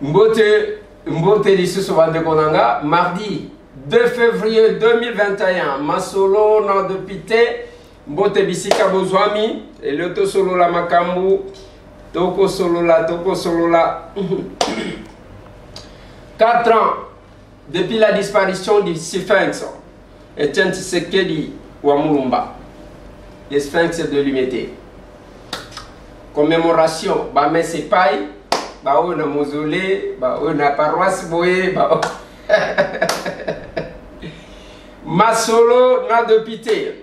Mbote lisusu bande konanga mardi 2 février 2021 masolo na depite mbote bisika bozwami eloto solo la makambu toko solo la 4 ans depuis la disparition du Sphinx Etienne Tshisekedi wa Mulumba le Sphinx de l'Unité commémoration ba messe pai ba o na mausolée ba o na paroisse boye ba masolo na depite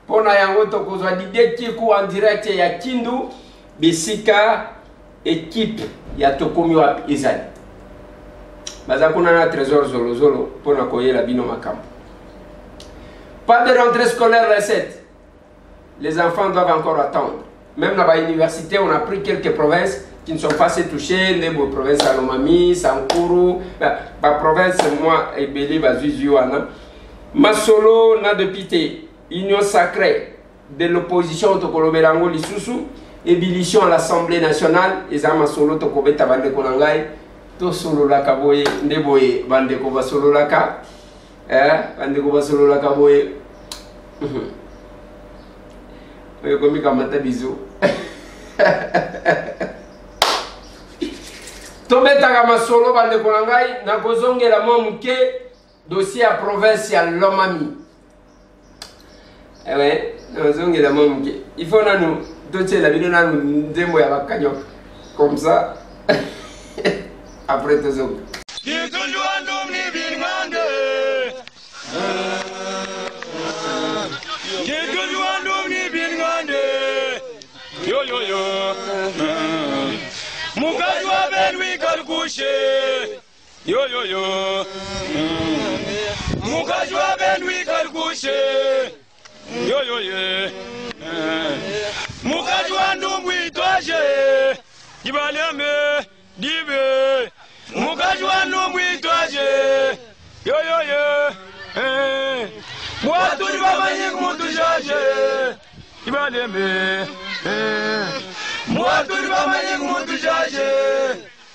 pona yango tokozwa dide kiku en direct ya Kindu bisika équipe ya tokomi wa ezali baza kuna na trésor zolo zolo pona koyela bino makambo. Pas de rentrée scolaire recette, les enfants doivent encore attendre. Même dans l'université, on a pris quelques provinces qui ne sont pas assez touchées, les provinces Alomami, Sankuru, la province, moi, et Bélé, Bazuzuana. Masolo, Nadepite, Union sacrée de l'opposition au Tokolobelango, Lissousou, ébullition à l'Assemblée nationale, et ça, Masolo, Tokobeta, Bande Konangai, Tosolo Lakaboye, Neboye, Bande Koba Solo Laka, Bande Koba Solo Lakaboye. Comme kamata bisou. Tobeta kama solo bande konangai na kozongela mwa muke dossier à province ya Lomami. Ouais, na zongela mwa muke. Il faut nanu dossier la bino nanu ndembo ya bakanyo comme ça. Après tozong. Yo yo yo, mukajwa benwi kalkushe. Yo yo yo, mukajwa benwi kalkushe. Yo yo yo, mukajwa ndungwi toje. Ibaleme dibe, mukajwa ndungwi toje. Yo yo yo, mwatu dibamanyi kumutujaje. Ibaleme. Moi tout le monde est jaje.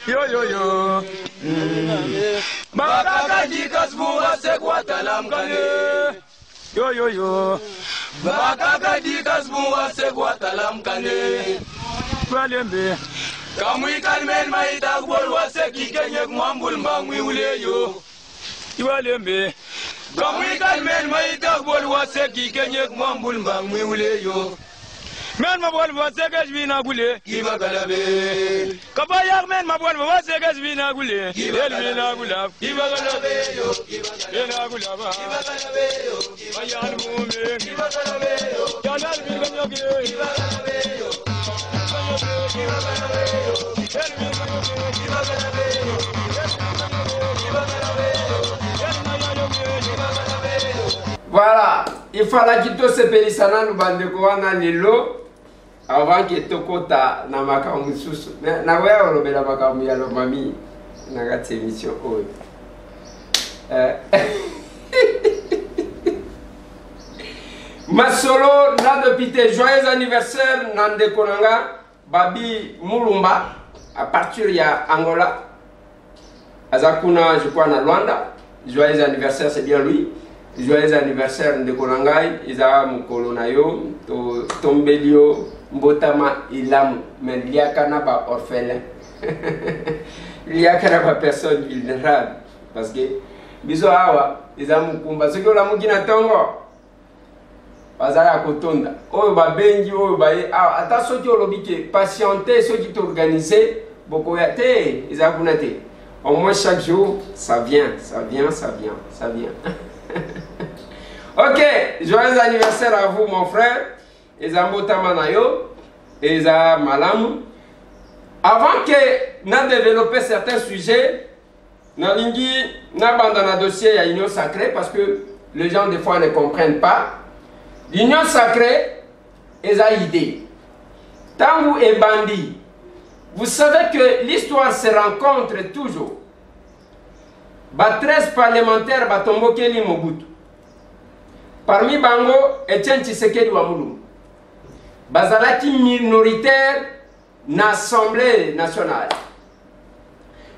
Yo yo yo. Bakaka dikasbu asekwa talamkane. Yo yo yo. Bakaka dikasbu asekwa talamkane. Balembe. Kamwi kalmen maita gbol waseki kenye kumambul mbangwi uleyo. Ibalembe. Kamwi kalmen maita gbol waseki kenye kumambul mbangwi uleyo. Men ma bol va sega jbina gule kiba galabe kabayak men ma bol va sega jbina gule elbina gulab kiba galabe yo kiba gulaba kiba galabe yo ayan mume kiba galabe yo jalal bin ganyoge kiba galabe yo kiba galabe yo kiba galabe yo kiba galabe yo. Voilà, il fallait qu'il se périsana nous bande koana lelo avant que tokota na makamu susu na wewe olobela makamu ya Lomami na gati émission oyo masolo na depite joyeux anniversaire nande konanga Babi Mulumba à partir ya Angola azakuna je crois na Luanda. Joyeux anniversaire, c'est bien lui. Joyeux anniversaire de Konangai, Isa Mukolonayo, Tombelio, Mbotama Ilamu, mais il y a pas orphelin. Il y a pas personne vulnérable. Parce que, Biso Awa, Isa Mukumba, ce que la Mukina Tongo, Bazara Kotonda, oh Babengi, oh Baye, attention qui ont patienter, ceux qui t'organisent, beaucoup yate, Isa Kunate. Au moins chaque jour, ça vient, ça vient, ça vient, ça vient. Ok, joyeux anniversaire à vous mon frère. Ezambota Manayo, Eza Malam. Avant que nous développions certains sujets, nous avons un dossier à l'Union sacrée parce que les gens des fois ne comprennent pas. L'Union sacrée est une idée. Tangu et Bandi. Vous savez que l'histoire se rencontre toujours. 13 parlementaires batombo Keli Mobutu. Parmi Bango, Etienne Tshisekedi wa Mulumba. Bazalaki minoritaire dans l'Assemblée nationale.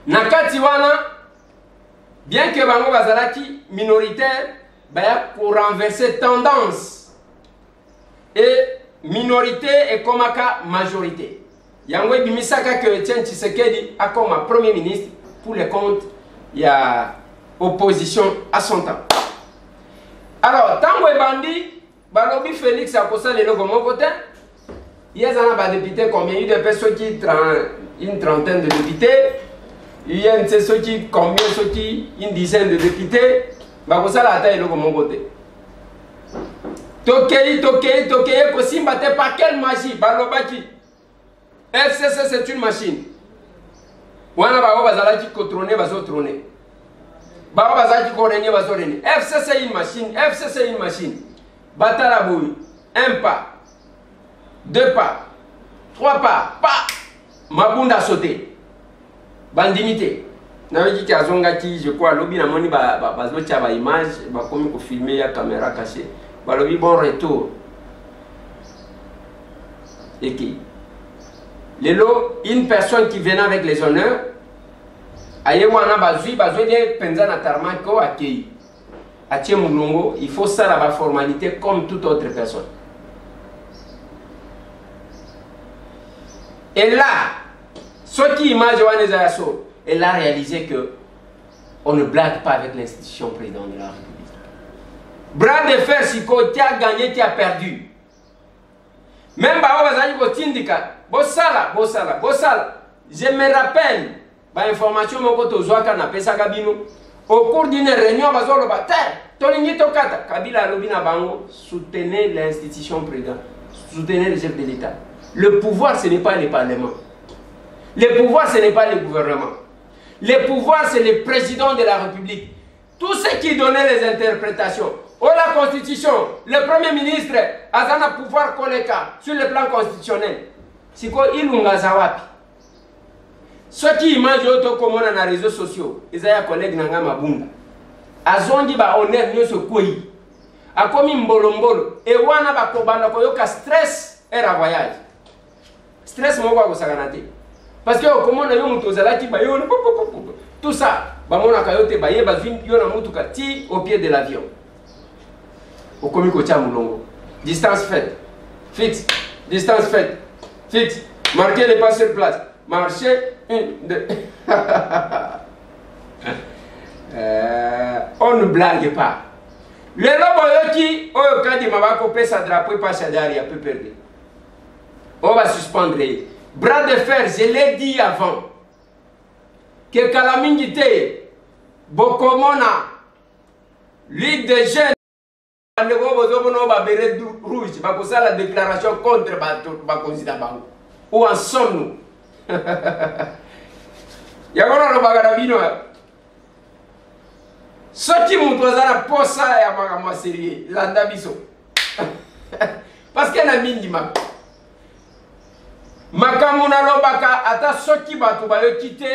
Nakati wana, bien que bango bazalaki minoritaire, baya pour renverser tendance. Et minorité et komaka majorité. Yango bimisaka que Etienne Tshisekedi a comme premier ministre pour les comptes, il y a opposition à son temps. Alors, tant que bandi, balobi Félix a posé les logos mon côté. Il y a des députés, combien il y a de personnes qui une trentaine de députés. Il y a ceux qui combien ceux qui une dizaine de députés. Bah pour ça la taille logos mon côté. Tokei, Kosimba te par quelle magie? Balobaki. FCC c'est une machine. Wana ba bazalaki contrôler bazotrôner. Ba bazalaki corrigner bazorene. FCC c'est une machine, FCC c'est une machine. Batalaboui, un pas, 2 pas, 3 pas, pas. Mabunda sauté. Bandimité. N'avait dit qu'à Zongati, je crois, lobby n'a moni bazotia ba image, ba comme ko filmer ya caméra cachée. Ba lobby bon retour. Et qui? Une personne qui venait avec les honneurs, ayewana bazui de penzana tarmako akei. Atie Moulongo, il faut ça la formalité comme toute autre personne. Et là, ce qui image Wanezayaso, elle a réalisé que on ne blague pas avec l'institution président de la République. Bras de fer, si tu as gagné, tu as perdu. Même si tu as Bossala. Je me rappelle, l'information au cours d'une réunion, Kabila Lobina Bango soutenait l'institution présidente, soutenait le chef de l'État. Le pouvoir, ce n'est pas le Parlement. Le pouvoir, ce n'est pas le gouvernement. Le pouvoir, c'est le président de la République. Tout ce qui donnait les interprétations. Oh, la Constitution, le Premier ministre a un pouvoir colléca sur le plan constitutionnel. C'est quoi il a zawapi. Ceux qui imaginent auto comme on a les réseaux sociaux, ils ont un collègue Nanga Mabunda. Azondi ba honneur nyoso koi. Akomi mbolo et wana ba kobanda koyoka stress era voyage. Stress mo kwa kosakanate. Parce que comme on a yo muto zalaki ba yo tout ça ba mona kayote ba yeba zwin yo na mutu kati au pied de l'avion. Okomi ko cha mulongo. Distance faite. Fixe. Distance faite. Fixe. Marquez les pas sur place. Marcher 1, 2. On ne blague pas. Le lobo qui, au cas de ma copé sa drapeau pas chadari, peut perdre. On va suspendre. Bras de fer, je l'ai dit avant. Que calamité, Bokomona, Ligue des jeunes, rouge, la déclaration contre Bakonzida Bango. Où en sommes-nous? Yagona no bagarabino. Soti mutozana posa ya magama sérieux landa biso. Parce que na mindi mak. Makamuna lobaka ata soti batu ba yo kité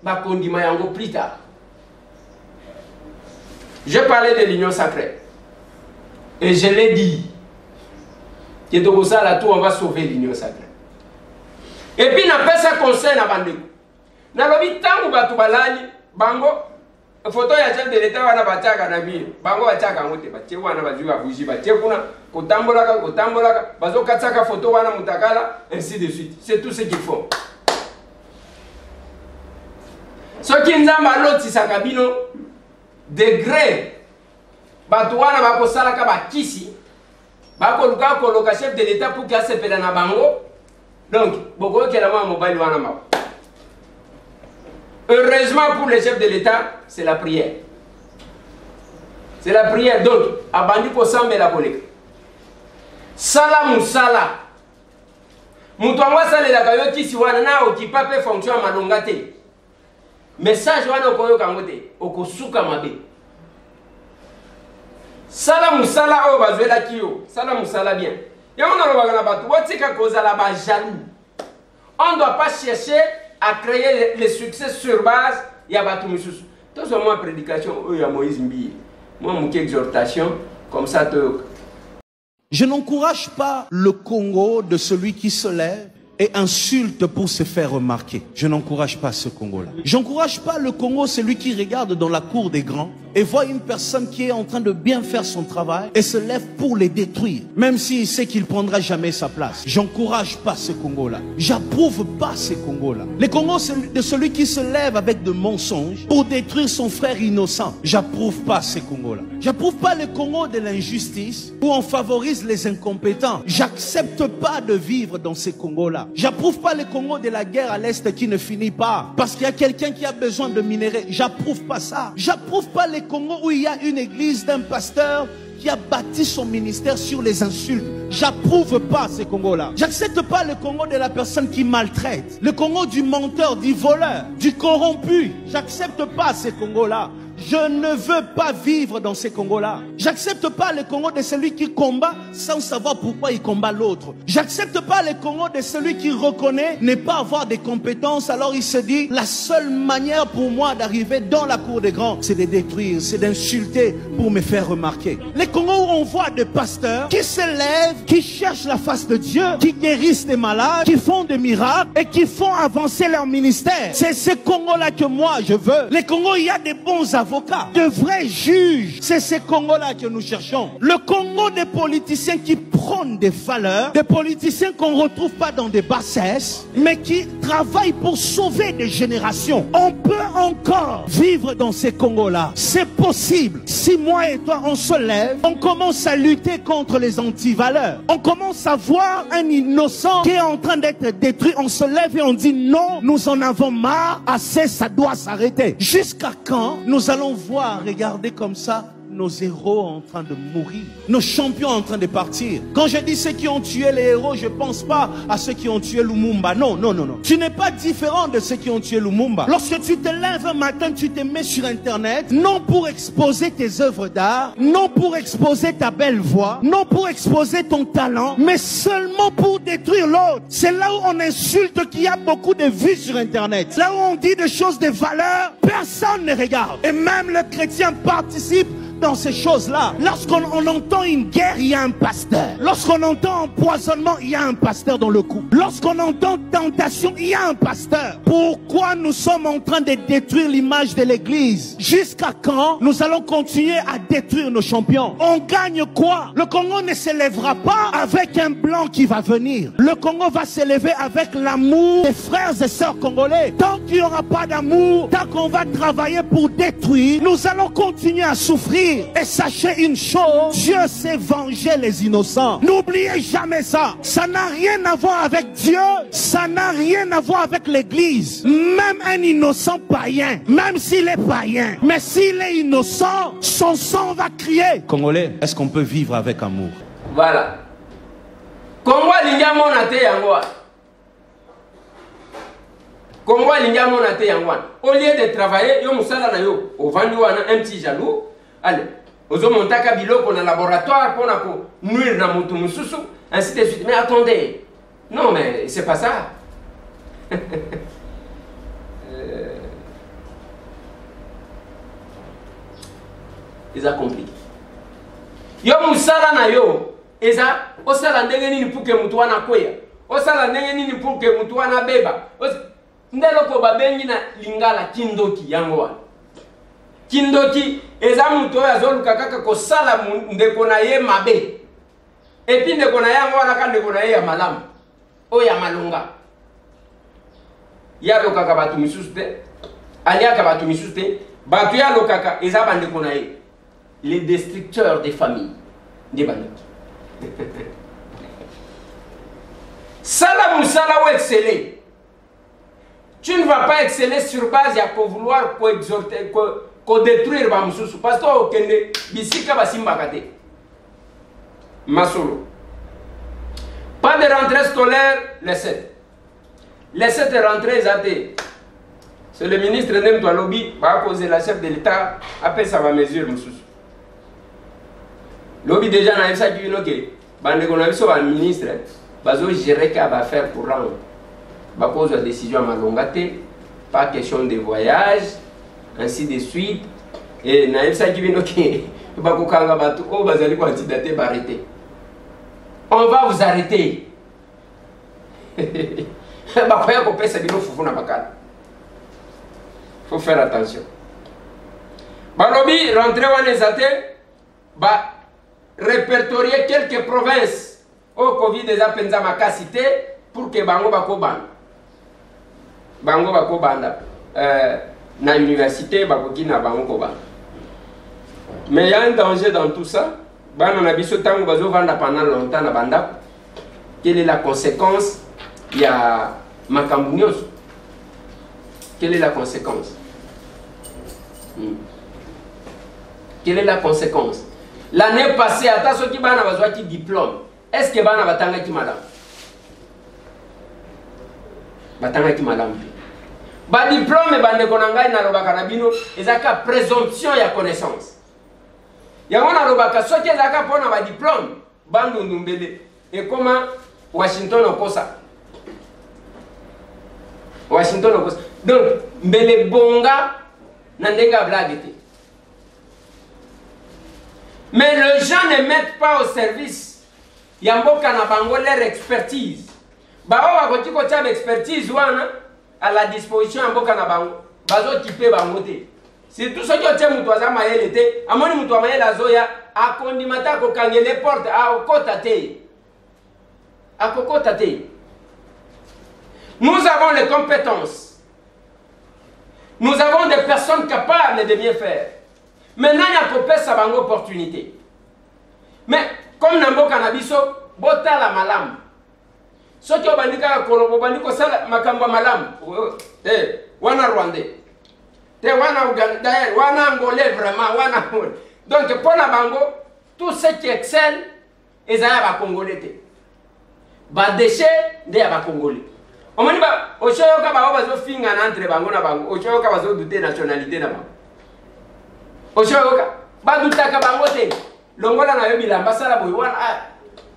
ba kondima yango plus tard. Je parlais de l'union sacrée. Et je l'ai dit. Que de ça là tout on va sauver l'union sacrée. Et puis na pesa conseil na bandeko. Na lobi tangu batu balali bango photo ya chef de l'État wana bachaka na mire. Bango bachaka ngote batie wana bazuka buji batie kuna kotambolaka bazoka tsaka photo wana mutakala ainsi de suite. C'est tout ce qu'ils font. Ce qui nzamba loti sakabino degré batu wana bakosala ka bakisi bakoluka koloka chef de l'État pour qu'il se pela na bango. Donc, heureusement pour les chefs de l'État, c'est la prière. C'est la prière. Donc, abandi ko sambe la koleka. Sala musala. Mutwangwa sale la kayoti si wana na okipape fonction malongate. Message wana koyoka ngote okosuka mabe. Sala musala o bazwela kiyo. Sala musala bien. On ne doit pas chercher à créer le succès sur base de Yabatumisusu. Tout ce moment prédication, il y a Moïse Mbi. Moi, mon exhortation, comme ça. Je n'encourage pas le Congo de celui qui se lève et insulte pour se faire remarquer. Je n'encourage pas ce Congo-là. J'encourage pas le Congo, celui qui regarde dans la cour des grands et voit une personne qui est en train de bien faire son travail et se lève pour les détruire, même s'il sait qu'il prendra jamais sa place. J'encourage pas ce Congo-là. J'approuve pas ce Congo-là. Le Congo, c'est de celui qui se lève avec de mensonges pour détruire son frère innocent. J'approuve pas ce Congo-là. J'approuve pas le Congo de l'injustice où on favorise les incompétents. J'accepte pas de vivre dans ce Congo-là. J'approuve pas le Congo de la guerre à l'Est qui ne finit pas parce qu'il y a quelqu'un qui a besoin de minerais. J'approuve pas ça. J'approuve pas le Congo où il y a une église d'un pasteur qui a bâti son ministère sur les insultes. J'approuve pas ce Congo-là. J'accepte pas le Congo de la personne qui maltraite. Le Congo du menteur, du voleur, du corrompu. J'accepte pas ce Congo-là. Je ne veux pas vivre dans ces Congos-là. J'accepte pas le Congo de celui qui combat sans savoir pourquoi il combat l'autre. J'accepte pas le Congo de celui qui reconnaît ne pas avoir des compétences. Alors il se dit, la seule manière pour moi d'arriver dans la cour des grands, c'est de détruire, c'est d'insulter pour me faire remarquer. Les Congos où on voit des pasteurs qui se lèvent, qui cherchent la face de Dieu, qui guérissent des malades, qui font des miracles et qui font avancer leur ministère. C'est ce Congo-là que moi je veux. Les Congos, il y a des bons avocats, de vrais juges. C'est ce Congo-là que nous cherchons. Le Congo des politiciens qui prônent des valeurs, des politiciens qu'on ne retrouve pas dans des bassesses, mais qui travaillent pour sauver des générations. On peut encore vivre dans ces Congos-là. C'est possible. Si moi et toi, on se lève, on commence à lutter contre les antivaleurs. On commence à voir un innocent qui est en train d'être détruit. On se lève et on dit non, nous en avons marre, assez, ça doit s'arrêter. Jusqu'à quand nous allons voir, regarder comme ça, nos héros en train de mourir, nos champions en train de partir. Quand je dis ceux qui ont tué les héros, je ne pense pas à ceux qui ont tué Lumumba. Non, non, non, non. Tu n'es pas différent de ceux qui ont tué Lumumba. Lorsque tu te lèves un matin, tu te mets sur Internet, non pour exposer tes œuvres d'art, non pour exposer ta belle voix, non pour exposer ton talent, mais seulement pour détruire l'autre. C'est là où on insulte qu'il y a beaucoup de vues sur Internet. Là où on dit des choses de valeur, personne ne regarde. Et même le chrétien participe dans ces choses-là. Lorsqu'on entend une guerre, il y a un pasteur. Lorsqu'on entend empoisonnement, il y a un pasteur dans le coup. Lorsqu'on entend tentation, il y a un pasteur. Pourquoi nous sommes en train de détruire l'image de l'église? Jusqu'à quand nous allons continuer à détruire nos champions? On gagne quoi? Le Congo ne se lèvera pas avec un blanc qui va venir. Le Congo va se lever avec l'amour des frères et sœurs congolais. Tant qu'il n'y aura pas d'amour, tant qu'on va travailler pour détruire, nous allons continuer à souffrir. Et sachez une chose, Dieu sait venger les innocents. N'oubliez jamais ça. Ça n'a rien à voir avec Dieu. Ça n'a rien à voir avec l'église. Même un innocent païen, même s'il est païen, mais s'il est innocent, son sang va crier. Congolais, est-ce qu'on peut vivre avec amour? Voilà. Congo lingamona te yangoa. Congo lingamona te yangoa. Au lieu de travailler, yo musala na yo, au vendu wana un petit jaloux. Allez, ozo montaka biloko na laboratoire pour nuire na mutu mususu, ainsi de suite. Mais attendez, non mais c'est pas ça. Ils ont compris. Yo musala na yo, eza osala ndenge nini pour que mutu wana koya. Osala ndenge nini pour que mutu wana beba. Ndelo ko babengi na lingala kindoki yango wana. Kindoki eza mutu oyo azoluka kaka kosala ndeko na ye mabe. Epi ndeko na ye yango wana ka ndeko na ye ya malamu oyo ya malonga. Ya lokaka batu misusu te, aliaka batu misusu te, batu ya lokaka eza bandeko na ye, les destructeurs des familles nde bandoki. Sala musala ou exceller. Tu ne vas pas exceller sur base ya ko vouloir ko exhorter ko détruire ba mususu parce que okende bisika basimbaka te. Masolo. Pas de rentrée scolaire les 7. Les 7 rentrées zaté. C'est le ministre Ndem Toualobi va poser la chef de l'État après ça va mesure mususu. Lobi déjà na ça qui vient que bande ko na biso ba ministre bazo gérer ka ba faire pour rendre. Ba pose la décision à malongate, pas question de voyage, ainsi de suite. Et naïf ça qui vient ok, ba ko kanga batu o bazali ko antidater ba arrêter. On va vous arrêter. bakoya kopesa bino fufu na bakala. Faut faire attention. Balobi rentré wana ezate ba répertorier quelques provinces au Covid des apenza makasité pour que bango bakobanda. Bango bakobanda na université bakoki na bango kobanda. Mais il y a un danger dans tout ça. Bana na biso tango bazo vanda pendant longtemps na banda. Quelle est la conséquence? Il y a makambu nyonso. Quelle est la conséquence? Quelle est la conséquence? L'année passée, à ceux qui bana bazwa ki diplôme. Est-ce que bana batanga ki madame? Batanga ki madame. Ba diplôme bande konanga na robaka na bino ezaka présomption ya connaissance. Yango na robaka soki ezaka pona ba diplôme bandu ndumbele. Et comment Washington okosa? Washington okosa. Donc mbele bonga na ndenga blague te. Mais les gens ne mettent pas au service yamboka na bango leur expertise. Bao bakoti ko tia expertise wana à la disposition yamboka na bango. Bazo type bango te. C'est tout ce qui est mutu aza mayele te. Amoni mutu mayele azoya akondimata ko kangele porte a okota te. Akokota te. Nous avons les compétences. Nous avons des personnes capables de bien faire. Maintenant, il y a copé sa bango opportunité. Mais, comme Nambo Kanabiso, bota la malam. Ce qui est bandika kolobo bandiko sala makamba malam. Wana Rwandais. Te wana Ouganda, wana Angolais vraiment, wana. Donc, pour la bango, tout ce qui excelle, ils ont Congolais. Ba déchet de ba Congolais. On m'a dit ba ochoyoka ba bazo finga na entre bango na bango. Ochoyoka bazo douter nationalité na bango. Ochoyoka ba dutaka bango te. Longola na yo bilamba sala boy wana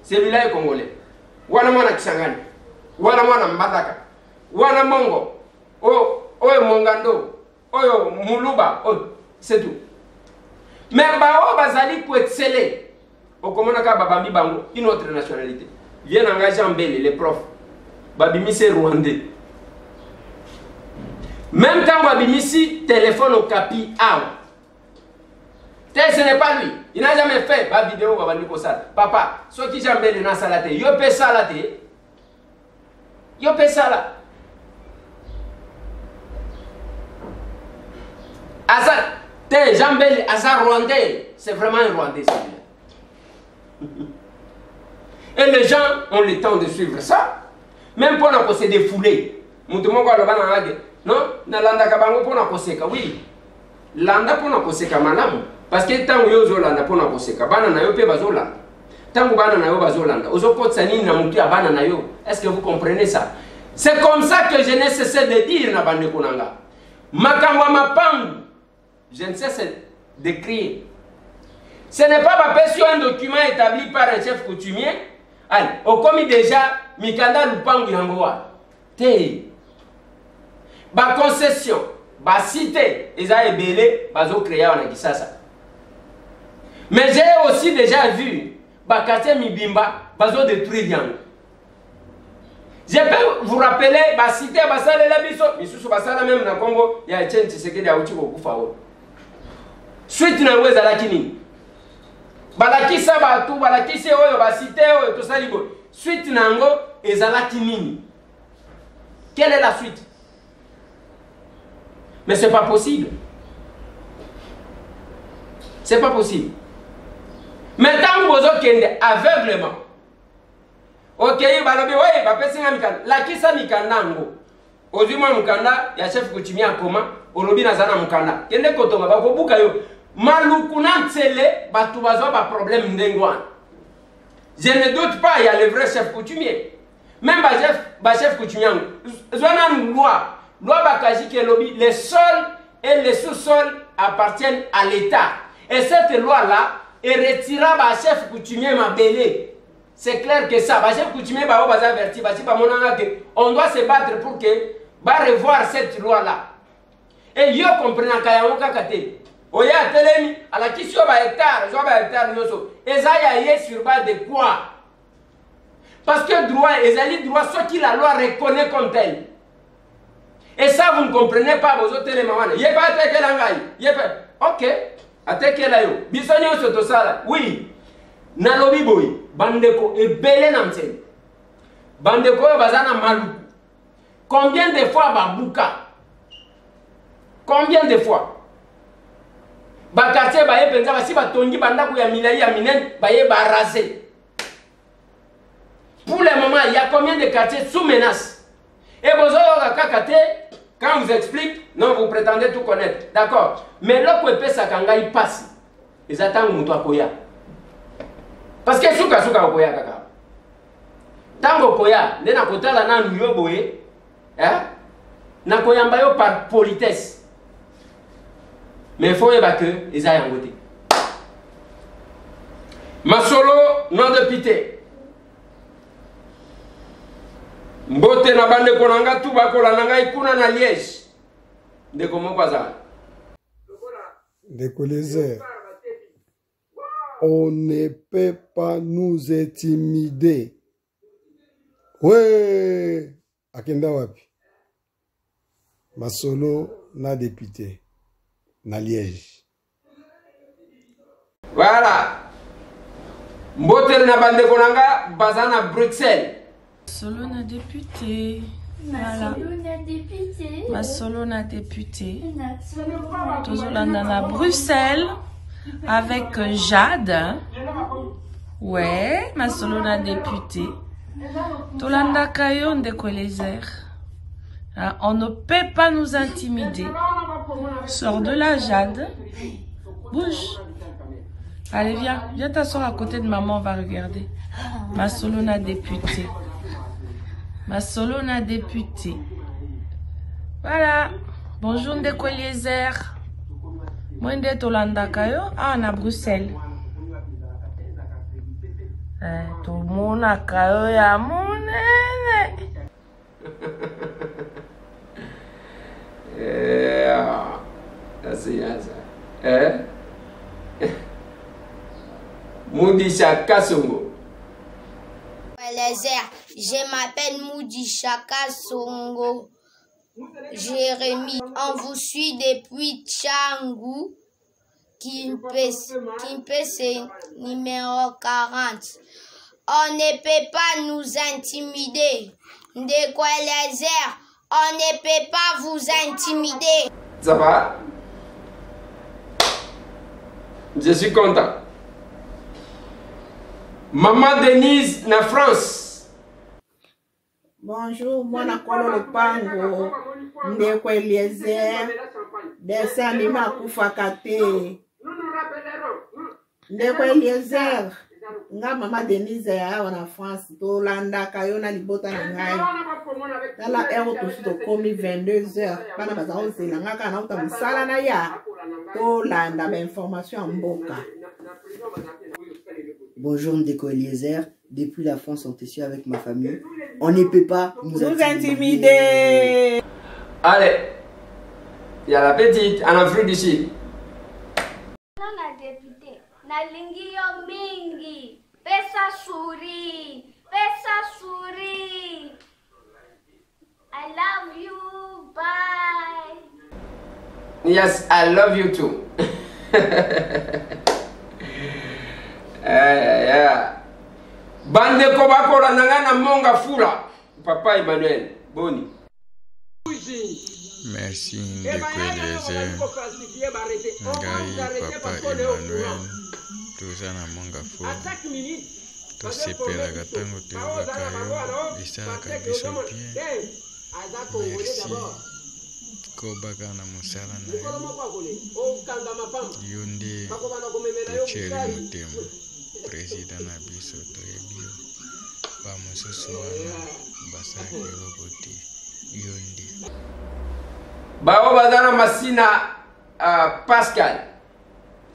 celui-là est congolais. Wana mwana Kisangani. Wana mwana Mbadaka. Wana Mongo. Oyo Mongando. Oyo Muluba. C'est tout. Mais bao bazali pour exceller. Okomona ka babambi bango une autre nationalité. Viens engager en Mbele, les profs. Babimisi Rwandais. Même quand Babimisi téléphone au capi, ce n'est pas lui. Il n'a jamais fait ma vidéo. Papa, ce qui j'ai Mbele na salate, yo pe salate. Yo pe salate. Azar, te Jambele, Azar Rwandais. C'est vraiment un Rwandais celui-là. Et les gens ont le temps de suivre ça. Même pour nous se défouler. Non, Nalanda Kabango pour nous koseka. Oui. Landa pour nous koseka malamu. Parce que tant que yozo landa pour nous koseka. Bana na yo pe bazolanda. Tant que bana na yo bazolanda. Ozo kotsani na mutu ya bana na yo. Est-ce que vous comprenez ça? C'est comme ça que je ne cesse de dire na bande konanga. Makamwa mapangu. Je ne cesse de crier. Ce n'est pas parce que sur un document établi par un chef coutumier. Allez, au commis déjà, Mikanda Lupangu Yangoa. Te. Ba concession, ba cité, ils ont ébélé, bazo créé en Kisasa. Mais j'ai aussi déjà vu, ba quartier Mibimba, bazo détruire Yango. Je peux vous rappeler, ba cité, ba sale la biso, misusu ba sala même na Congo, ya Etienne Tshisekedi ya uchi kokufa wo. Suite na weza lakini. Balakisa batu, balakisa oyo, basite oyo, tout ça libo. Suite nango, ezalaki nini? Quelle est la suite? Mais c'est pas possible. C'est pas possible. Maintenant, vous avez aveuglement. Ok, balobi, oui, bapesinga mikanda. Lakisa mikanda ngo. Ozima mukanda, ya chef coutumier en coma, olobi nazana mukanda. Kende kotonga, bakobuka yo. Malukuna tsele, batu bazo ba problème ndengwan. Je ne doute pas, il y a le vrai chef coutumier. Même le chef coutumier, il y a une loi. Loi Bakaji qui lobby, les sols et les sous-sols appartiennent à l'État. Et cette loi-là est retirée par le chef coutumier Mabélé. C'est clair que ça. Le chef coutumier va averti, on doit se battre pour que va revoir cette loi-là. Et yo comprenez que Oya telemi à la question ba hectare, zo ba hectare nyoso. Ezaya yé sur base de quoi? Parce que droit, ezali droit, ce qui la loi reconnaît comme tel. Et ça, vous ne comprenez pas, vos autres éléments. Yé pas attaqué l'angaï. Ok. Attaqué la yo. Bisonio soto sala. Oui. Nalobi boy. Bandeko et belé namsen. Bandeko bazana malou. Combien de fois babouka? Combien de fois? Quartier baye penza basi batongi bandaku ya milai ya minen baye barasé. Pour le moment, il y a combien de quartiers sous menace? Et vous avez quand on vous explique, non, vous prétendez tout connaître. D'accord. Mais là, vous ça quand il passe. Ils attendent Moutoua Koya. Parce que souka Koya kaka. Tango Koya, les nakota la nan yo boye. Hein? Nakoya mbayo par politesse. Mais il faut que ils aillent en côté. Masolo, non de pité. Mbote na bande konanga tu bakola nanga ikuna na Liège. De comment quoi ça? De Colézère. On ne peut pas nous intimider. Ouais. Akenda wapi. Masolo na député. Na Liège. Voilà. Mbote na bande konanga bazana Bruxelles. Masolo na député. Masolo na député. Masolo na député. Tozolanda na Bruxelles avec Jade. Ouais, Masolo na député. Tolanda Kayo Ndeko Eliezer. On ne peut pas nous intimider. Sors de là, Jade. Bouge. Allez, viens. Viens t'asseoir à côté de maman, on va regarder. Masolo na député. Masolo na député. Voilà. Bonjour Ndeko Eliezer. Moi nde tolanda kayo na Bruxelles. Tomona kayo ya monene. Moudisha Kasongo. Eliezer, je m'appelle Moudi Chaka Songo. Jérémy, on vous suit depuis Tchangou, Kimpese numéro 40. On ne peut pas nous intimider. Ndeko Eliezer, on ne peut pas vous intimider. Ça va? Je suis content. Maman Denise, na France. Bonjour, moi Nakolo Lupango, Ndeko Eliezer, dessin animé Akufa Kate. Ndeko Eliezer, nga Maman Denise ya na France, tolanda kayo na libota na ngai. Tala ero to komi 22h, pana bazao zela nga kana uta musala na ya. Tolanda ba information mboka. Bonjour Ndeko Eliezer, depuis la France on te suit avec ma famille. On ne peut pas nous intimider. Allez, il y a la petite en Afrique du Sud. Non, la députée, na lingi yo mingi, pesa suri. I love you, bye. Yes, I love you too. Yeah. Bande kobakola nangana monga fula. Papa Emmanuel, boni. Merci Ndeko Eliezer. Ngai Papa Emmanuel. Tozana monga fula. Tosepelaka tango toyokaka yo. Esalaka biso bien. Merci. Kobaka na mosala na yo. Yo nde totyeli motema. Président na biso toyebi yo. Bamosusu wana basalaki eloko te. Yo nde. Bao bazana masina Pascal.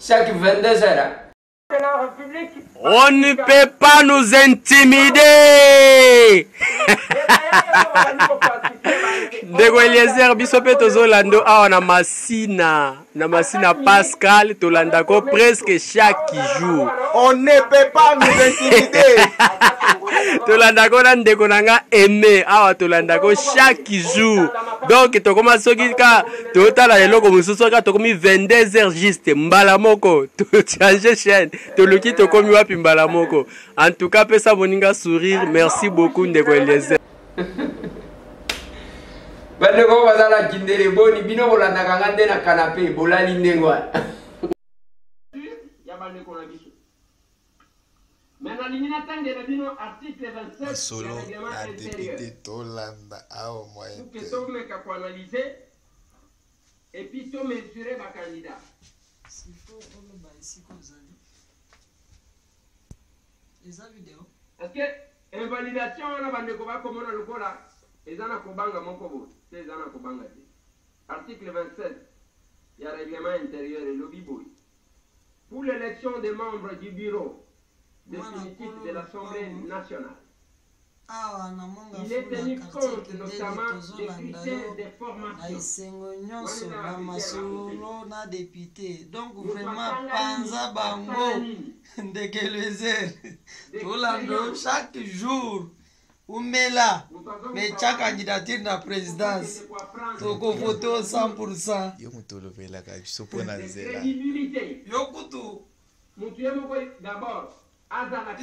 Chaque 22 heures. On ne peut pas nous intimider. Ndeko Eliezer biso pe tozolando awa na masina Pascal tolandako presque chaque jour. On ne peut pas nous intimider. tolandako na ndeko nanga aimé awa tolandako chaque jour donc tokoma soki ka totala eloko mosusu ka tokomi 22h juste mbala moko change chaîne toluki tokomi wapi mbala moko en tout cas pesa moninga sourire merci beaucoup ndeko Eliezer bandeko bazala kindele boni bino bolandaka ngande na canapé bolali ndengwa ya bandeko na biso. Masolo a député Tolanda au moyen. Pour que tout le monde analyser et puis tout mesurer ma candidat. S'il faut on va ici comme ça. Les vidéos. Parce que invalidation on a bandeko ba comme on a le kola ezana kobanga moko bo, c'est ezana kobanga te. Article 27. Il y a règlement intérieur et lobby boy. Pour l'élection des membres du bureau définitif de l'Assemblée nationale. Il est tenu compte notamment des critères de formation. Na député. Donc vraiment panza bango de Eliezer. Tolando chaque jour Oumela, mais chaque candidature na présidence, toko voto 100%. Yo mutolo vela ka sopo na zela. Yo kutu. Mutu yemo d'abord.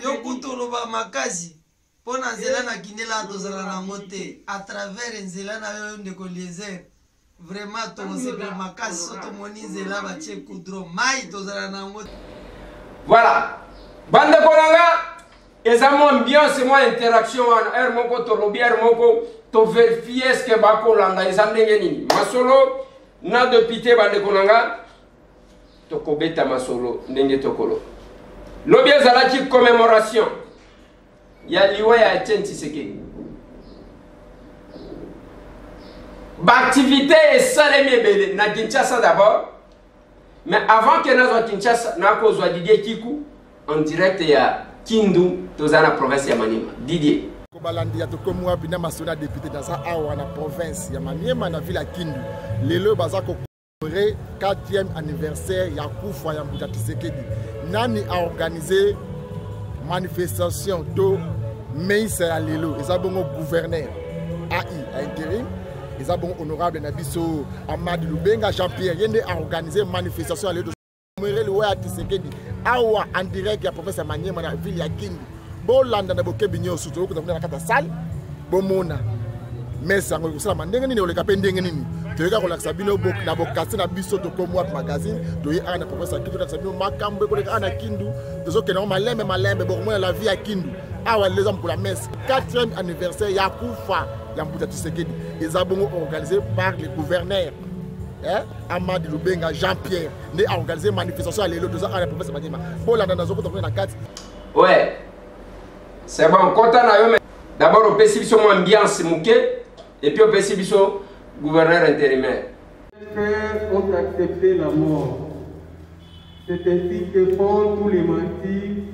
Yo kutu loba makazi. Pona nzela na kinela tozala na mote à travers nzela na yo ndeko Eliezer. Vraiment to sebe makazi soto moni nzela ba che kudro mai tozala na mote. Voilà. Bande konanga eza mo ambiance mo interaction wana er moko to lobby er moko to vérifier ce que bako landa eza ndenge nini masolo na député bande konanga to kobeta masolo ndenge tokolo lobby ezalaki commémoration ya liwa ya Etienne Tshisekedi ba activité esalemi ebele na Kinshasa d'abord mais avant que nazo Kinshasa na kozwa Didier Kiku en direct ya Kindu tozana province ya Maniema. Didier kobalandi ya tokomwa bina masona député dans sa awa na province ya Maniema na ville ya Kindu lelo baza ko commémorer 4e anniversaire ya kufa ya Mbuta Tshisekedi nani a organisé manifestation to meisa ya lelo ezabongo gouverneur AI a intérim ezabongo honorable na biso Amadi Lubenga Jean-Pierre yende a organisé manifestation ya lelo commémorer le wa Tshisekedi awa en direct ya province ya Maniema na ville ya Kindu bolanda na bokebi nyoso to ko na kata salle bomona mesa ngo kusala mandenge nini oleka pe ndenge nini toyeka ko lakisa bino bok na bokasi na biso to komwa magazine to yi ana province ya Kindu lakisa bino makambo ko leka ana Kindu tozo ke na malembe bokomona la vie ya Kindu awa les hommes pour la messe 4e anniversaire ya kufa ya Mbuta Tshisekedi ezabongo organisé par le gouverneur Amadi Lubenga Jean-Pierre né a organisé manifestation à l'élo 2 ans à la province de Maniema. Bolanda na zoko to na 4. Ouais. C'est bon, content na yo mais d'abord au PC biso ambiance mouké et puis au PC biso gouverneur intérimaire. Les frères ont accepté la mort. C'est ainsi que font tous les martyrs.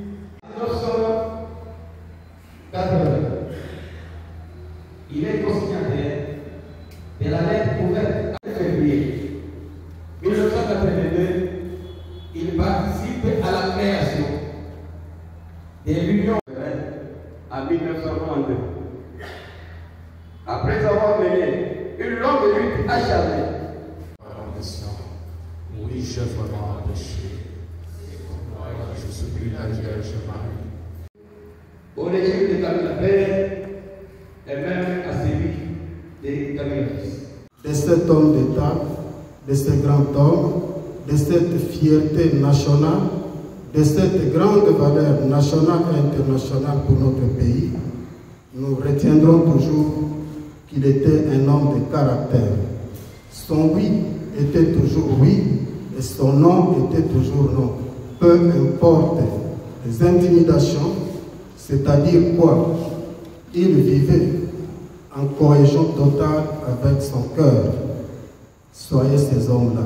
Nous sommes il est consignateur de la lettre ouverte en février 1982. Il participe à la création de l'Union en 1992. Après avoir mené une longue lutte acharnée. Oui, j'ai vraiment empêché. Je supplie la Vierge Marie. Au régime de Kabila Père et même à celui de Kabila Fils. De cet homme d'État, de ce grand homme, de cette fierté nationale, de cette grande valeur nationale et internationale pour notre pays, nous retiendrons toujours qu'il était un homme de caractère. Son oui était toujours oui et son non était toujours non. Peu importe les intimidations, c'est-à-dire quoi, il vivait en cohésion totale avec son cœur. Soyez ces hommes-là.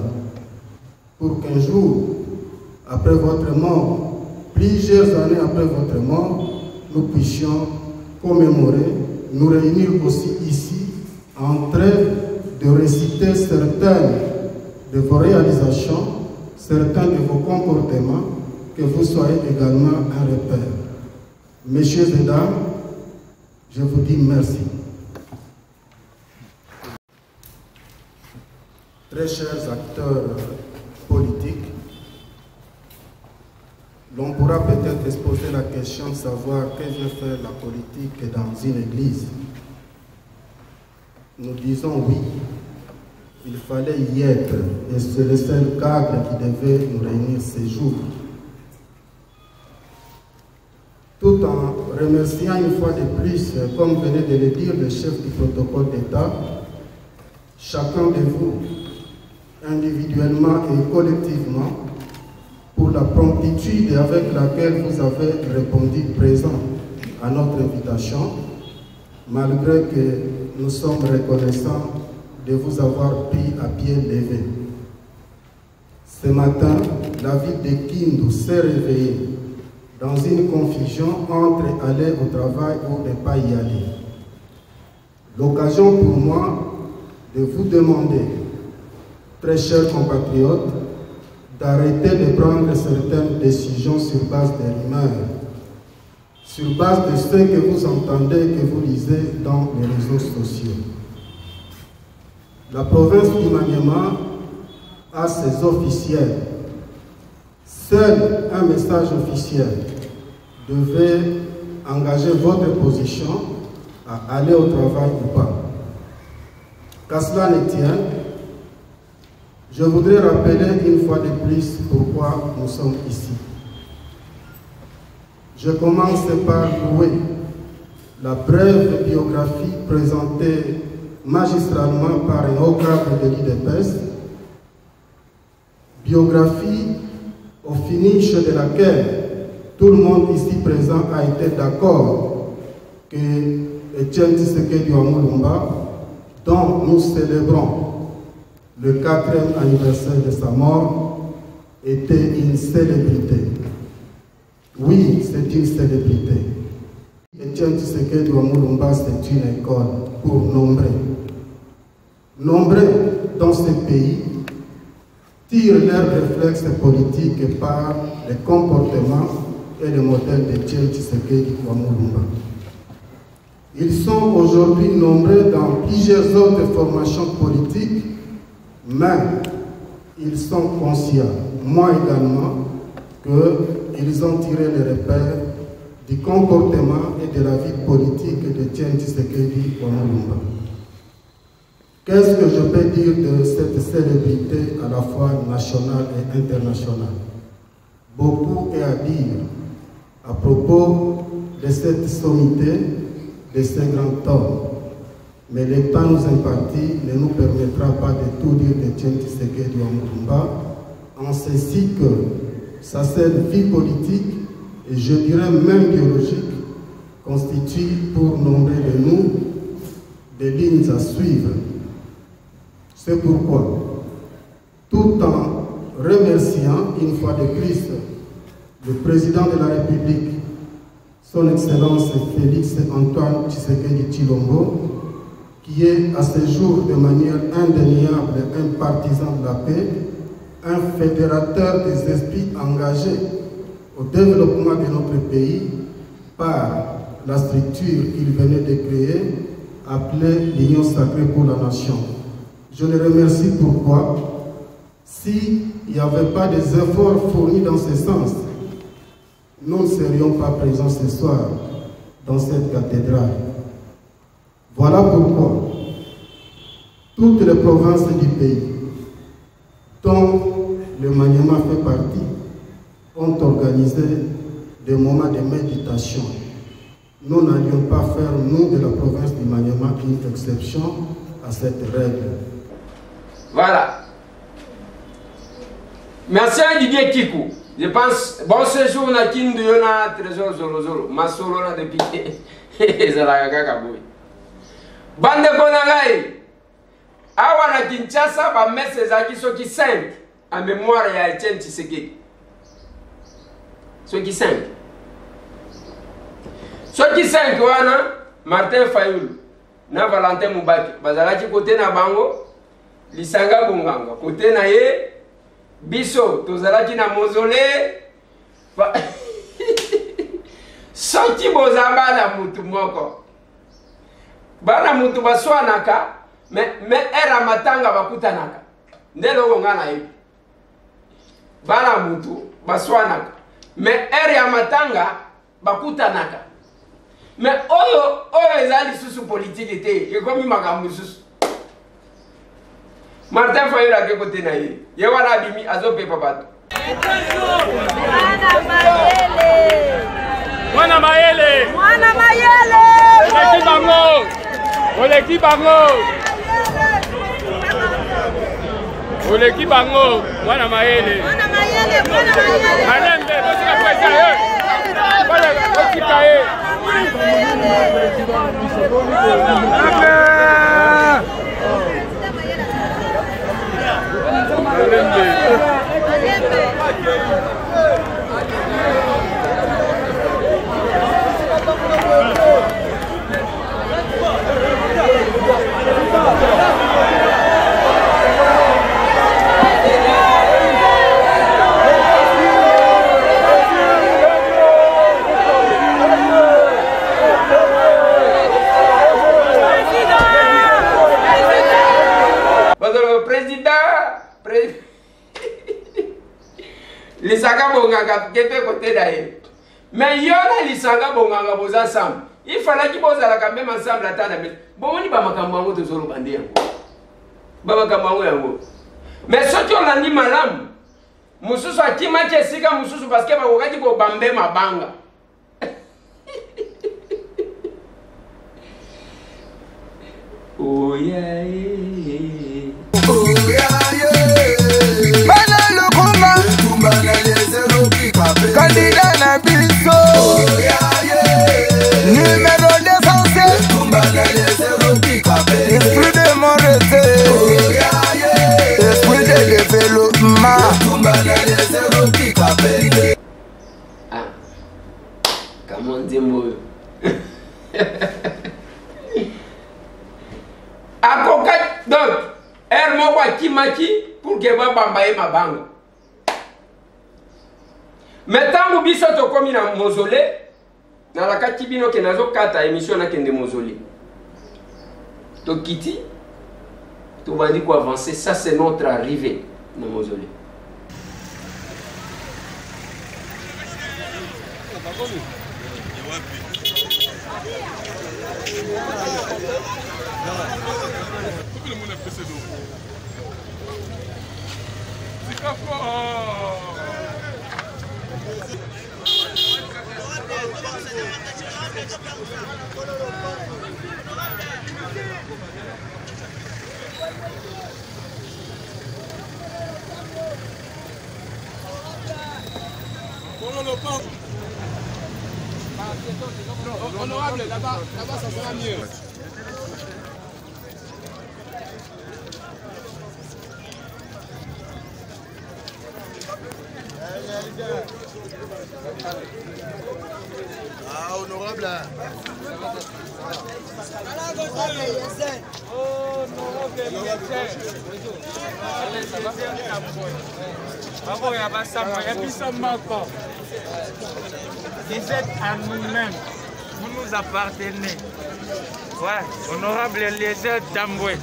Pour qu'un jour, après votre mort, plusieurs années après votre mort, nous puissions commémorer, nous réunir aussi ici, en train de réciter certaines de vos réalisations, certains de vos comportements, que vous soyez également un repère. Messieurs et dames, Je vous dis merci. Très chers acteurs politiques, l'on pourra peut-être se poser la question de savoir que vient faire la politique dans une église. Nous disons oui, il fallait y être, et c'est le seul cadre qui devait nous réunir ces jours. Tout en remerciant une fois de plus, comme venait de le dire le chef du protocole d'État, chacun de vous, individuellement et collectivement, pour la promptitude avec laquelle vous avez répondu présent à notre invitation, malgré que nous sommes reconnaissants de vous avoir pris à pied levé. Ce matin, la ville de Kindu s'est réveillée dans une confusion entre aller au travail ou ne pas y aller. L'occasion pour moi de vous demander, très chers compatriotes, d'arrêter de prendre certaines décisions sur base des rumeurs, sur base de ce que vous entendez, que vous lisez dans les réseaux sociaux. La province du Maniema a ses officiels. Seul un message officiel devait engager votre position à aller au travail ou pas. Qu'à cela ne tienne, je voudrais rappeler une fois de plus pourquoi nous sommes ici. Je commence par louer la brève biographie présentée magistralement par un haut cadre de l'IDPS, biographie au finish de laquelle tout le monde ici présent a été d'accord que Etienne Tshisekedi Wamulumba, dont nous célébrons le 4e anniversaire de sa mort, était une célébrité. Oui, c'est une célébrité. Etienne Tshisekedi Wamulumba, c'est une école pour nombreux. Nombreux dans ce pays tirent leurs réflexes politiques par les comportements et les modèles d'Etienne Tshisekedi Wamulumba. Ils sont aujourd'hui nombreux dans plusieurs autres formations politiques, mais ils sont conscients, moi également, qu'ils ont tiré les repères du comportement et de la vie politique d'Etienne Tshisekedi Wamulumba. Qu'est-ce que je peux dire de cette célébrité à la fois nationale et internationale? Beaucoup est à dire à propos de cette sommité de ce grand homme. Mais le temps nous imparti ne nous permettra pas de tout dire d'Etienne Tshisekedi Wamulumba, en ceci que sa seule vie politique, et je dirais même biologique, constitue pour nombre de nous des lignes à suivre. C'est pourquoi, tout en remerciant une fois de plus le président de la République, son Excellence Félix Antoine Tshisekedi Tshilombo, qui est à ce jour de manière indéniable un partisan de la paix, un fédérateur des esprits engagés au développement de notre pays par la structure qu'il venait de créer, appelée l'Union sacrée pour la nation. Je le remercie pourquoi, s'il n'y avait pas des efforts fournis dans ce sens, nous ne serions pas présents ce soir dans cette cathédrale. Voilà pourquoi toutes les provinces du pays, dont le Maniema fait partie, ont organisé des moments de méditation. Nous n'allions pas faire, nous, de la province du Maniema, une exception à cette règle. Voilà. Merci à Didier Kikou. Je pense, bon séjour na Kindu yona trésor zolo zolo. Masolo na depuis Zalaka Kaboui. Bande Konangai. Awa na Kinshasa ba messe zaki soki 5 en mémoire ya Etienne Tshisekedi. Soki 5. Soki 5 wana Martin Fayulu na Valentin Mubaki. Bazalaki côté na bango Lisanga Bonganga. Côté na ye Biso tozalaki na mausolée. Soki bozamba na mutu moko. bana mutu baswanaka me era matanga bakutanaka ndelo ngana hivi bana mutu baswanaka me era matanga bakutanaka me oyo ezali susu politique te ekomi makambo susu Martin Fayulu ke kote na ye ye wana bimi azopepa bato Mwana Mayele Oleki bango Mwana Mayele Alembe bosika kweza ye Bale bosika ye Lisanga bonganga kepe côté d'ailleurs. Mais yona lisanga bonganga boza ensemble. Il fallait qu'ils boza la même ensemble atana mais bon ni ba makambo ngo tozolo bande yango. Ba makambo yango. Mais soki olandi malamu mususu akima kesika mususu parce que ba kokaki ko bambe mabanga. Oh yeah. Oh yeah. Candidat na biso numéro d'essentiel esprit de mon respect esprit de développement comment dire moi akoka donc elle m'a quoi kimaki pour que bamba ye mabanga. Maintenant, biso to komi na mausolée, na la katibino ke nazo kata émission na kende mausolée. To kiti, to bandi ko avancer, ça c'est notre arrivée na mausolée. Honorable, là-bas, ça sera mieux. Ah, honorable. Vous êtes à nous-mêmes, vous nous appartenez. Ouais, honorable Eliezer Tambwe.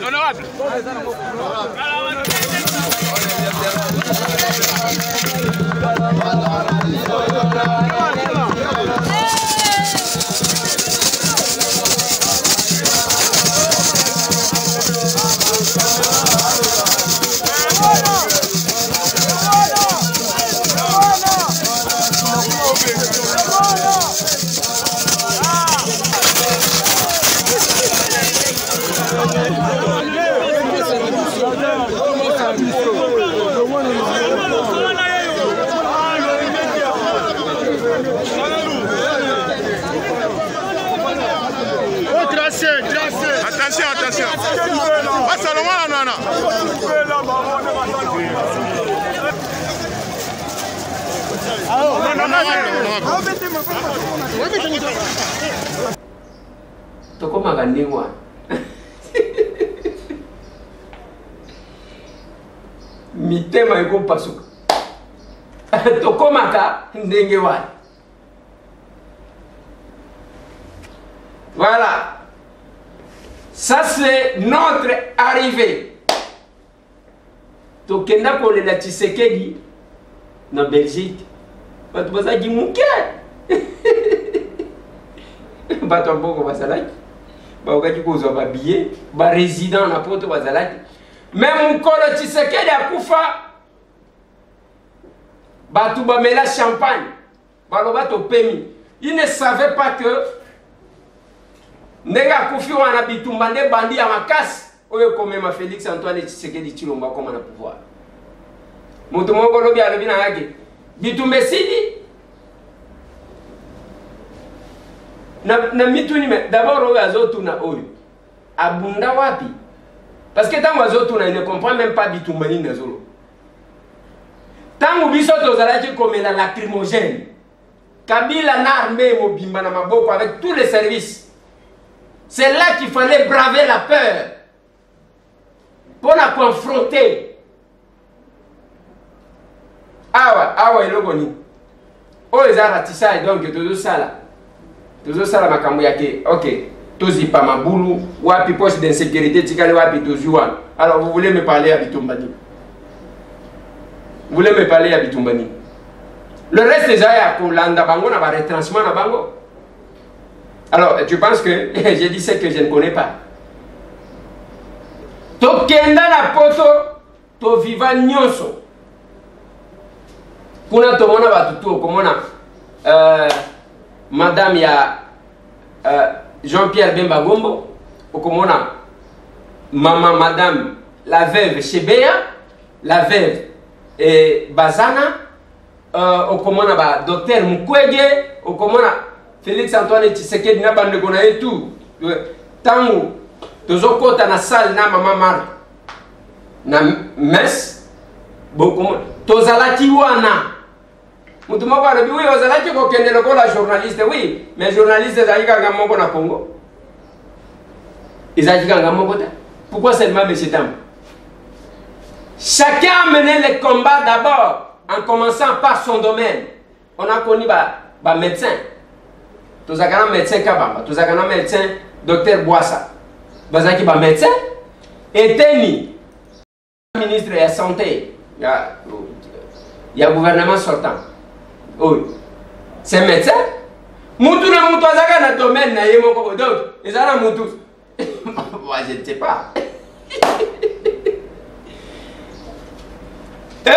Honorable. Attention, attention. Ah, Salomon, non, non. Tokoma kandiwa. Mitema iko pasuka. Tokoma ka ndenge wa. Voilà. Ça c'est notre arrivée. Tokenda kole la Tshisekedi na Belgique. Batu bazaki muke. Batu mboko bazalaki. Ba okaki kozwa ba billet, ba résident na poto bazalaki. Même mukolo Tshisekedi akufa. Batu ba mela champagne. Baloba to pemi. Il ne savait pas que Nega kufi wana bitumba nde bandi ya makasi oyo komema Félix Antoine Tshisekedi Tshilombo koma na pouvoir. Mutu moko lobi alobi na yake bitumbe sidi na mituni me d'abord oyo azotuna oyo abunda wapi parce que tango azotuna il ne comprend même pas bitumba nini nazolo. Tango biso tozalaki komela lacrymogène Kabila na armée mobimba na maboko avec tous les services. C'est là qu'il fallait braver la peur pour la confronter. Awa elogoni. O ezara tisa donc tozo sala makambo yake. OK. Tozi pa mabulu, wapi poche d'insécurité tikale wapi tozuwa. Alors vous voulez me parler à Bitumbani? Vous voulez me parler à Bitumbani? Le reste des aya kolanda bango na ba retranchement na bango. Alors, tu penses que j'ai dit ce que je ne connais pas. Tokenda na poto to viva nyonso. Kuna tomona batutu komona madame ya Jean-Pierre Bemba Gombo, okomona maman madame la veuve Chebea, la veuve Bazana, okomona ba docteur Mukwege, okomona Félix Antoine Tshisekedi na bande kona etu tangu tozokota na salle na mama Marc na mes beaucoup tozalaki wana mutu moko alobi oui ozalaki kokende lokola journaliste oui mais journaliste ezalaki kanga moko na Congo ezalaki kanga moko te. Pourquoi seulement M. Tam? Chacun a mené le combat d'abord en commençant par son domaine. On a connu ba médecin. Tous un médecin Kabamba, tous un médecin docteur Boissa. Bazaki ba médecin et Teni ministre de la santé. Il y a gouvernement sortant. Oui. C'est médecin. Moutou na moutou azaka na domaine na yemo ko donc ezana moutou. Moi je ne sais pas. Et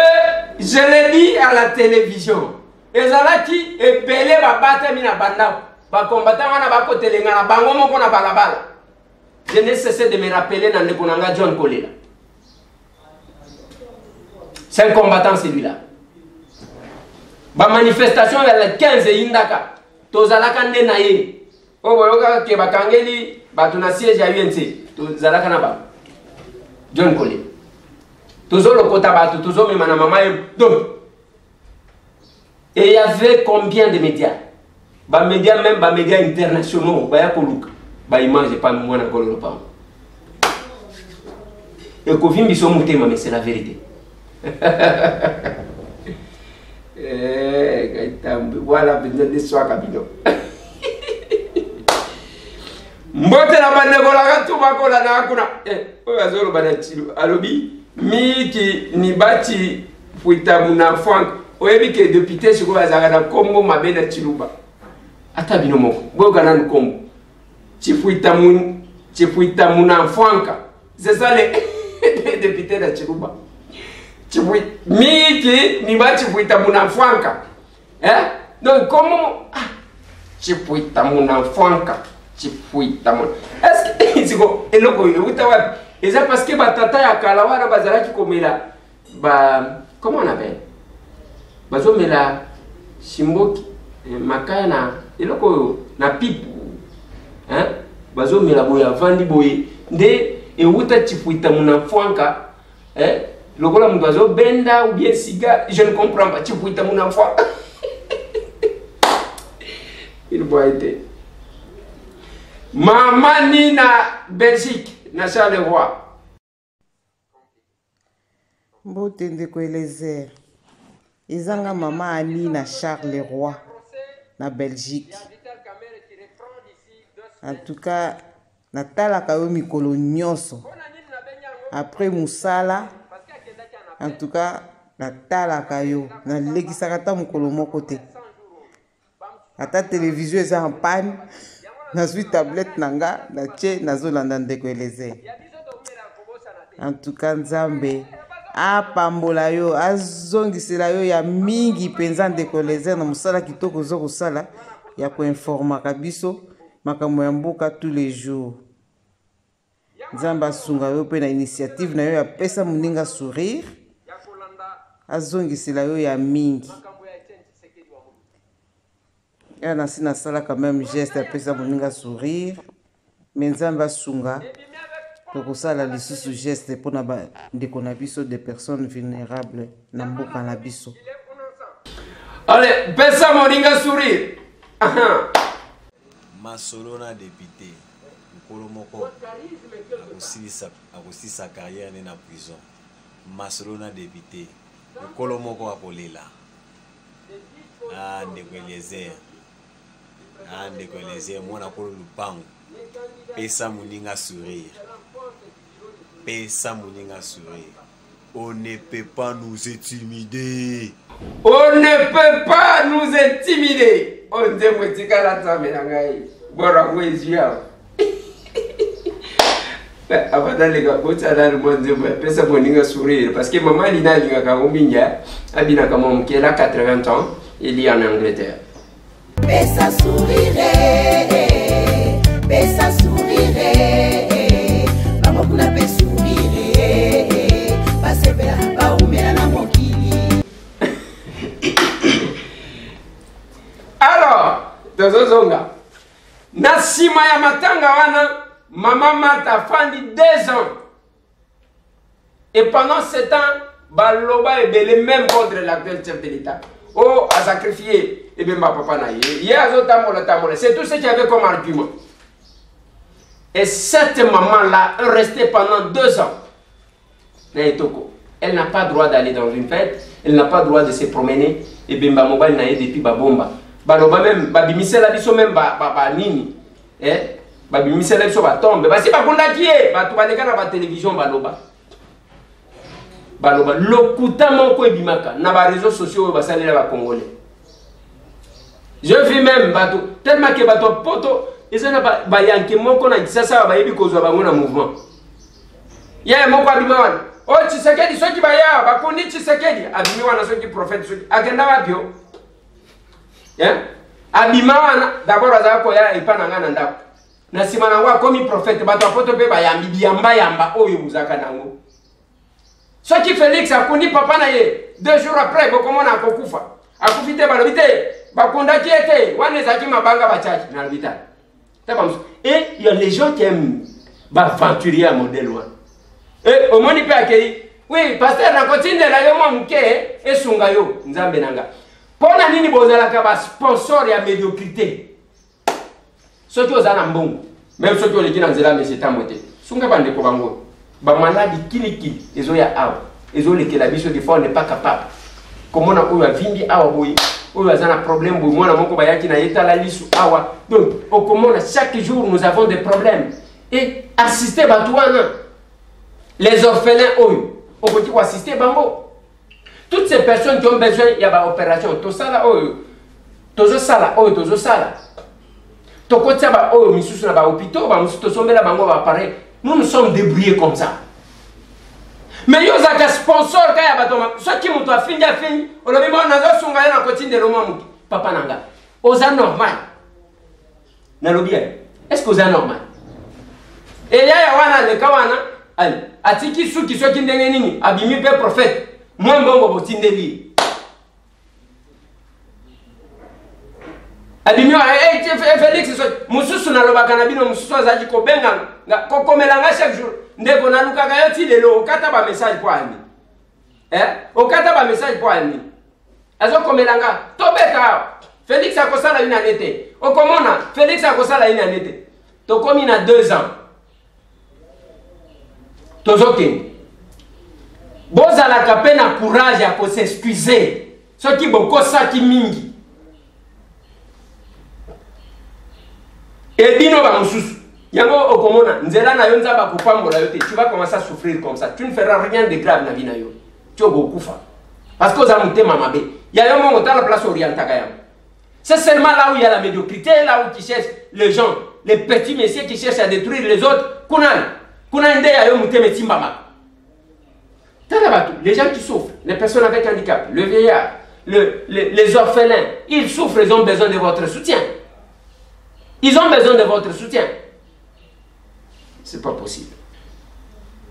je l'ai dit à la télévision. Ezalaki epele ba batami na banda. Ba combattant wana ba kotelenga na bango moko na balabala. Je n'ai cessé de me rappeler dans le Konanga John Kolela. C'est un combattant celui-là. Ba manifestation ya la 15 indaka. Tozalaka nde na ye. O boyoka ke bakangeli batuna siège ya UNC. Tozalaka na ba. John Kolela. Tozolo kota batu tozo mema na mama donc. Et il y avait combien de médias? Ba médias même ba médias internationaux, ba ya koluka. Ba image pas moi na kololo pa. Et kovimbi so mutema mais c'est la vérité. Voilà besoin de soi kabino. Mbote na bandeko la gatu bakola na kuna. Oyo azolo bana chilu. Alobi miki ni bati fuita muna fwank. Oyebi ke député siko azaka na kombo mabena chiluba. Ata bino moko. Boyo kana nkombo. Chifuita muna fwanka. C'est ça les députés de chiluba. Miki ni bati fuita muna fwanka. Donc comment chifuita muna fwanka. Est-ce que c'est quoi? Et là, c'est parce que batata ya kalawana bazala qui komela comment on appelle bazo mela shimboki makaya na eloko na pipe hein bazo mela boya vandi boye nde euta chifuita muna fwanka lokola mtu bazo benda ou bien siga je ne comprends pas chifuita muna fwanka il doit être Maman Nina Belgique, na Charles Leroy. Mbote ndeko Elezer. Ezanga mama Ali na Charles Leroy na Belgique. En tout cas, natala kayo mikolo nyonso. Après musala, en tout cas, natala kayo na lekisaka ta mukolo moko te. Ata télévision eza en panne. Na suis tablette nanga na che nazolanda ndeko Elezer. En tout cas Nzambe apambola yo azongisela yo ya mingi penza ndeko Elezer na musala kitoko zo kosala ya ko informa biso makambo ya mboka tous les jours. Nzambe asunga yo pe na initiative na yo ya pesa muninga sourire azongisela yo ya mingi. Et na sina sala quand même geste après ça moninga sourire mais nzamba sunga pour ça la lisusu geste pour na ndeko na biso des personnes vulnérables na mboka na biso. Allez, pesa moninga sourire. Masolo na député mukolo moko akosi sa carrière na prison. Masolo na député mukolo moko akolela. Ah ndeko Elezer. Ndeko Elezer mwana kolo lupango pesa muninga sourire on ne peut pas nous intimider, on ne peut pas nous intimider. On dit tika la tamela ngai bora kwezia avant les gars bota dans le monde pesa muninga sourire parce que maman lina linga ka ominga abina kama mkela 80 ans il est en Angleterre. Pesa sourire, vamos kuna pe sourire, pasebela ba umela na mokili. Alors, tozozonga. Na sima ya matanga wana, maman Martha fandi 2 ans. Et pendant 7 ans, baloba ebele même contre l'actuel chef de l'État. Oh, a sacrifié, et bien ma papa n'a eu. C'est tout ce qu'il y avait comme argument. Et cette maman-là est restée pendant 2 ans. Elle n'a pas droit d'aller dans une fête, elle n'a pas droit de se promener. Et bien ma mobile n'a eu depuis babomba. Baloba même, babimise la biso même nini. Babimise la biso ba tombe. Basi bakunda kié, batu baleka na ba télévision baloba. Baloba lokuta moko ebimaka na ba réseaux sociaux basalela ba congolais. Je vis même bato tellement que bato poto ezana ba yanke moko na kisasa ba yebi kozwa bango na mouvement. Ya moko abima wana. O Tshisekedi soki ba ya ba kundi Tshisekedi abimi wana soki prophète soki agenda wapio. Abima wana d'abord azako ya ipana ngana ndako. Na sima na ngwa komi prophète bato poto pe ba yambi yamba oyo muzaka nango. Ce qui Félix a connu papa na ye 2 jours après bokomona akokufa akufite balobite bakonda qui était wanezaki mabanga bachachi na l'hôpital. Et il y a les gens qui aiment aventurier à modèle one. Et au moins il peut accueillir oui pasteur na continue la yo momuke et sunga yo nzambe nanga pona nini bozala ka ba sponsor ya médiocrité ceux qui osana mbongo même ceux qui oleki na nzela mais c'est tamote sunga bande ko bango. Ba maladi kili ezo ya awa ezo lekela biso des fois on n'est pas capable comment na oyo avindi awa boyi oyo aza na problème boye mwana moko bayaki na yetala lisu awa. Donc okomona chaque jour nous avons des problèmes et assister bato wana les orphelins oyo okoki ko assister bango. Toutes ces personnes qui ont besoin ya ba opération to sala oyo tozo sala oyo tozo sala tokotia ba oyo misusu na ba hôpitaux ba misusu tosombela bango ba pareil. Nous nous sommes débrouillés comme ça. Mais yo zaka sponsor kaya batoma soki mutu afindi olobi mo nazo sunga na kotinde loma muki papa nanga oza normal na lobi est-ce que oza normal et ya wana le kawana ali atiki suki soki ndenge nini abimi pe prophète moi mbongo botindeli abimi Félix so mususu na lobaka na bino mususu azaji ko benga kokomela nga chaque jour ndeko na lukaka yo ti lelo okata ba message kwa ani okata ba message kwa ani azo komela nga tobeta Félix akosala une année te okomona Félix akosala une année te tokomi na 2 ans tozokende bozalaka pe na courage ya kosexcuser soki bokosaki mingi et bino ba mususu yango okomona nzela na yo nzaba kupambola yo te tu vas commencer à souffrir comme ça tu ne feras rien de grave na vie na yo tu okokufa parce que oza mutema mabe ya yo mongo ta la place orientaka yango c'est seulement là où il y a la médiocrité là où qui cherche les gens les petits messieurs qui cherchent à détruire les autres kuna nde ya yo mutema timbama les gens qui souffrent, les personnes avec handicap, le vieillard, les orphelins, ils souffrent, ils ont besoin de votre soutien. Ils ont besoin de votre soutien. C'est pas possible.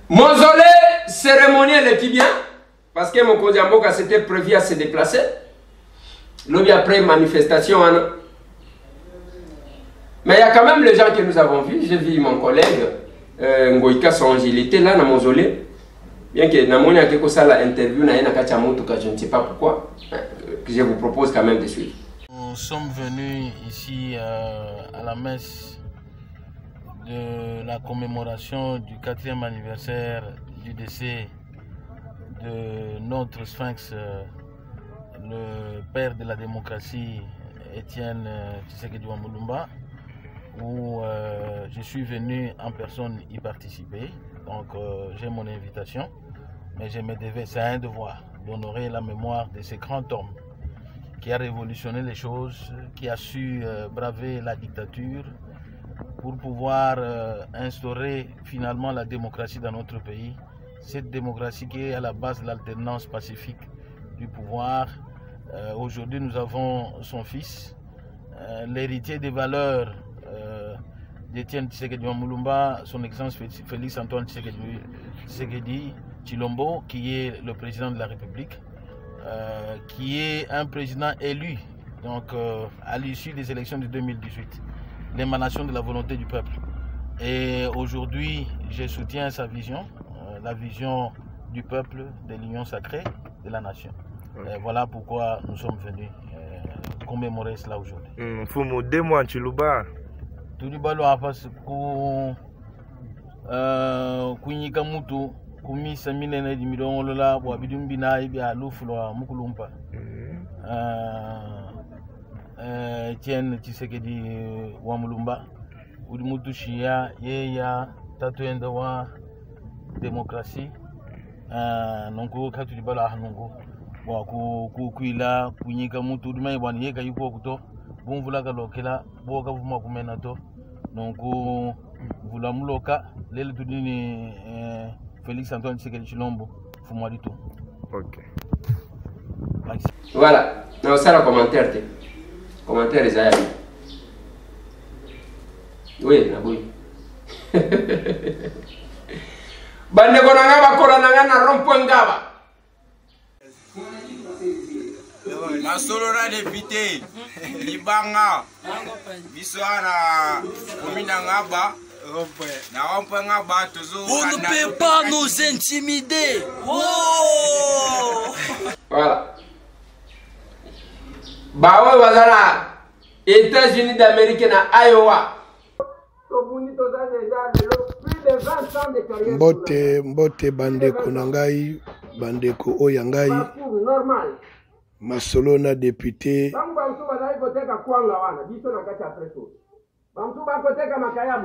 Mausolée cérémoniel qui vient, parce que mon Kodiamboka s'était prévu à se déplacer. Lobby après manifestation. Mais il y a quand même les gens que nous avons vus. J'ai vu mon collègue Ngoïka Songe, il était là dans le mausolée. Bien que Namoni a quelque chose à l'interview, je ne sais pas pourquoi, que je vous propose quand même de suivre. Nous sommes venus ici à la messe de la commémoration du 4e anniversaire du décès de notre sphinx, le père de la démocratie, Étienne Tshisekedi Wamulumba, où je suis venu en personne y participer. Donc j'ai mon invitation, mais c'est un devoir d'honorer la mémoire de ce grand homme qui a révolutionné les choses, qui a su braver la dictature pour pouvoir instaurer finalement la démocratie dans notre pays. Cette démocratie qui est à la base de l'alternance pacifique du pouvoir. Aujourd'hui nous avons son fils, l'héritier des valeurs d'Étienne Tshisekedi Wamulumba, son excellence Félix Antoine Tshisekedi Tshilombo, qui est le président de la République, qui est un président élu donc, à l'issue des élections de 2018, l'émanation de la volonté du peuple. Et aujourd'hui, je soutiens sa vision, la vision du peuple, de l'union sacrée de la nation. Okay. Voilà pourquoi nous sommes venus commémorer cela aujourd'hui. Fumu 2 mois Chiluba. Tulibalo afasi kunyika mutu kumisa minene di milongo lola bwa bidumbi na ibi alufu lwa mukulumpa. Etienne Tshisekedi Wamulumba udi mutu shia yeya tatu enda wa demokrasi nonko katu libalo ahanungu bwa kukwila kunyika mutu udi mai bwani yeka yuko kuto bumvula kalokela boka vuma kumena to donc vula muloka lele tudini Félix Antoine Tshisekedi Tshilombo fumwa du tout. OK. Voilà, non ça le commentaire te. Commentaire les amis. Oui, na boy. Bande konanga bakola nanga na rompo ngaba. Masolora député Libanga Bissoana Komina Ngaba Vous ne pouvez pas nous intimider. Oh! Voilà. Bawa wazara États-Unis d'Amérique na Iowa. Mbote bandeko na ngai bandeko oyo ngai Masolona député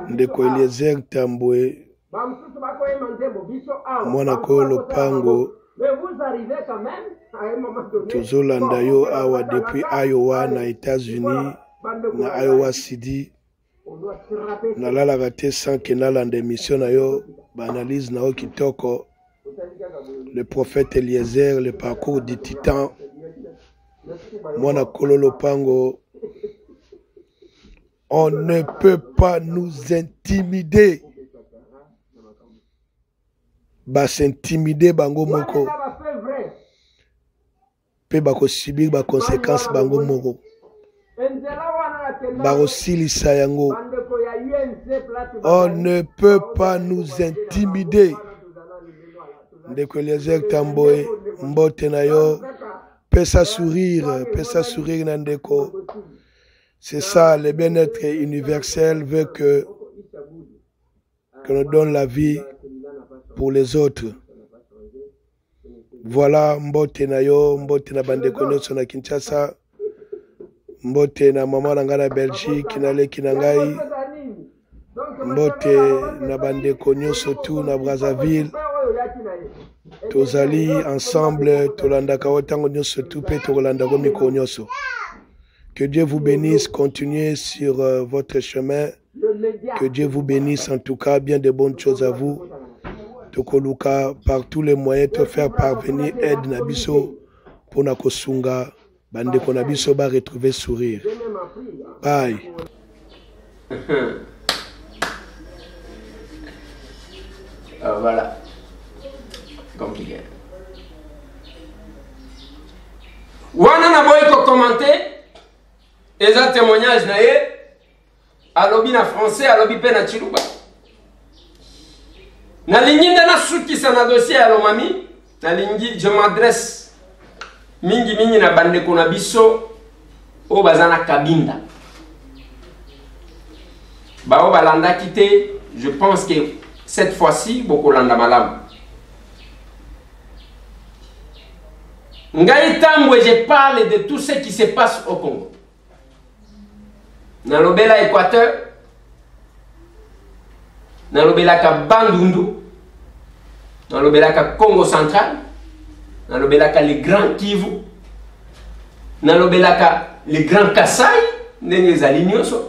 ndeko Eliezer Tambwe mwana ko lopango tozolanda yo awa depuis Iowa na États-Unis na Iowa City nalalaka te sans que nalanda émission na yo analyse na yo kitoko le prophète Eliezer, le parcours du titan mwana kolo lopango. On ne peut pas nous intimider. Ba s'intimider bango moko. Pe bako subir ba conséquences bango moko. Ba osilisa yango. On ne peut pas nous intimider. Ndeko Eliezer Tambwe mbote na yo. Pesa sourire Nandeko. C'est ça, le bien-être universel veut que l'on donne la vie pour les autres. Voilà, mbote na yo, mbote na Bandeko nyonso na Kinshasa, mbote na mama na nga na Belgique, na leki na ngai, mbote na Bandeko nyonso tout na Brazzaville. Tozali ensemble, tolandaka otango nyonso tout pe tolandako miko nyonso. Que Dieu vous bénisse, continuez sur votre chemin. Que Dieu vous bénisse en tout cas, bien de bonnes choses à vous. Tokoluka par tous les moyens te faire parvenir aide Nabiso pour Nakosunga. Bande Konabiso va retrouver sourire. Bye. Voilà. Compliqué. Wana na boy ko commenter. Et ça témoignage na ye alobi na français alobi pe na chiluba na lingi na suki sana dossier alo mami na lingi je m'adresse mingi na bande ko na biso o bazana kabinda ba o balanda kité. Je pense que cette fois-ci boko landa malam ngai Tambwe je parle de tout ce qui se passe au Congo. Nalobela Équateur, nalobela ka Bandundu, nalobela ka Congo central, nalobela ka les grands Kivu, nalobela ka les grands Kasaï, ndenge ezali nyonso,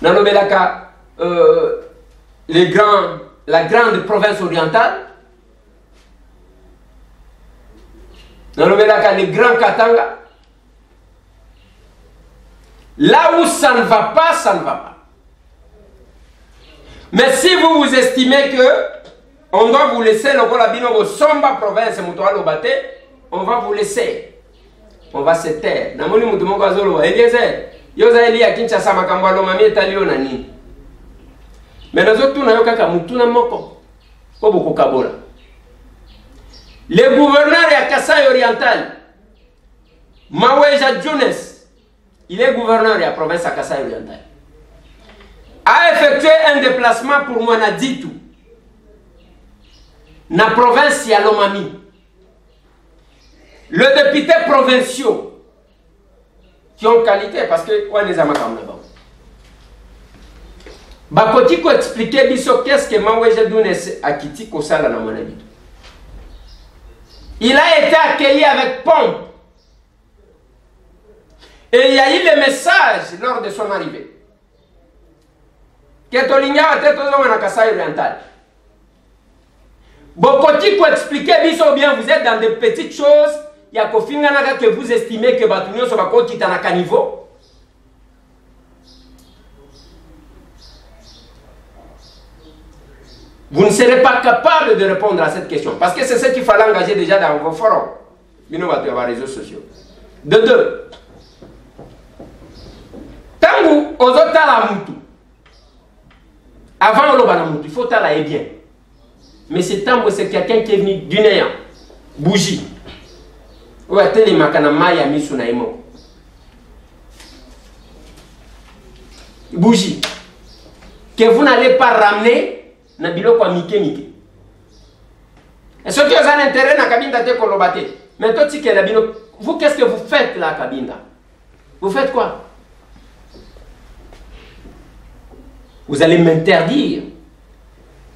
nalobela ka la grande province orientale, nalobela ka les grands Katanga. Là où ça ne va pas, ça ne va pas. Mais si vous vous estimez que on doit vous laisser le Kolabino au Somba province, on va vous laisser. On va se taire. Namoni mutumongo azolo Eliezer. Yoza Eli ya Kinshasa makambalo mami etalio nani. Mais nous autres na yoka mutuna moko. Oboko kabola. Le gouverneur ya Kasai oriental Maweja Jones, il est gouverneur de la province à Kasai oriental, a effectué un déplacement pour moi na Ditu, na province ya Lomami. Le député provinciaux qui ont qualité parce que on les a makam là-bas. Bakoti ko expliquer biso qu'est-ce que Maweja Jones a quitté Kosala na Monabi. Il a été accueilli avec pompe. Et il y a eu le message lors de son arrivée. Que Tolinia a été dans la Kasai oriental. Bokoti ko expliquer biso bien vous êtes dans des petites choses. Il y a que vous estimez que Batunio soit Bakoti dans un niveau. Vous ne serez pas capable de répondre à cette question. Parce que c'est ce qu'il fallait engager déjà dans vos forums. Bino va sur les réseaux sociaux. De deux. Tangu ozota la mutu. Avant le mutu, il faut tala et bien. Mais c'est Tambwe, c'est quelqu'un qui est venu du néant. Bougie. Ou à télé makana maya misu na imo. Bougie. Que vous n'allez pas ramener na biloko mike mike. Et ce qui est un intérêt na kabinda te kolobate. Mais toi, vous, qu'est-ce que vous faites là, Kabinda? Vous faites quoi? Vous allez m'interdire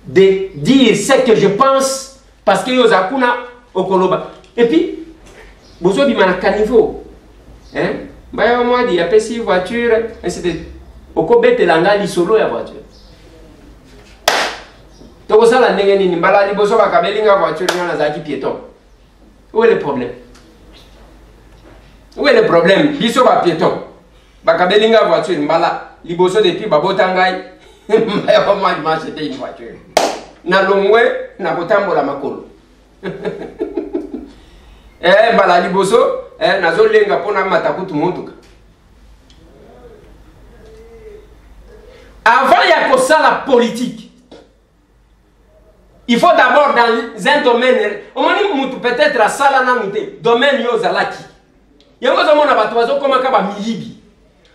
de dire ce que je pense parce que vous avez au Koloba. Et puis, vous avez un niveau. Hein? Moi, il y a une voiture, au Kobe, il y a une solo la voiture. Donc, ça, la négénie, il y a une voiture, il y piéton. Où est le problème? Où est le problème? Il y a un piéton. Il y a une voiture, il y a une voiture depuis Babotangaï. Il y a une voiture. Na longwe na kotambola makolo. Bala liboso nazo lenga pona matakutu montuka. Avant ya kosala politique, il faut d'abord dans un domaine, au moins mutu peut-être à sala na mute, domaine yo zalaki. Yango zamona batu bazo koma ka ba miyibi.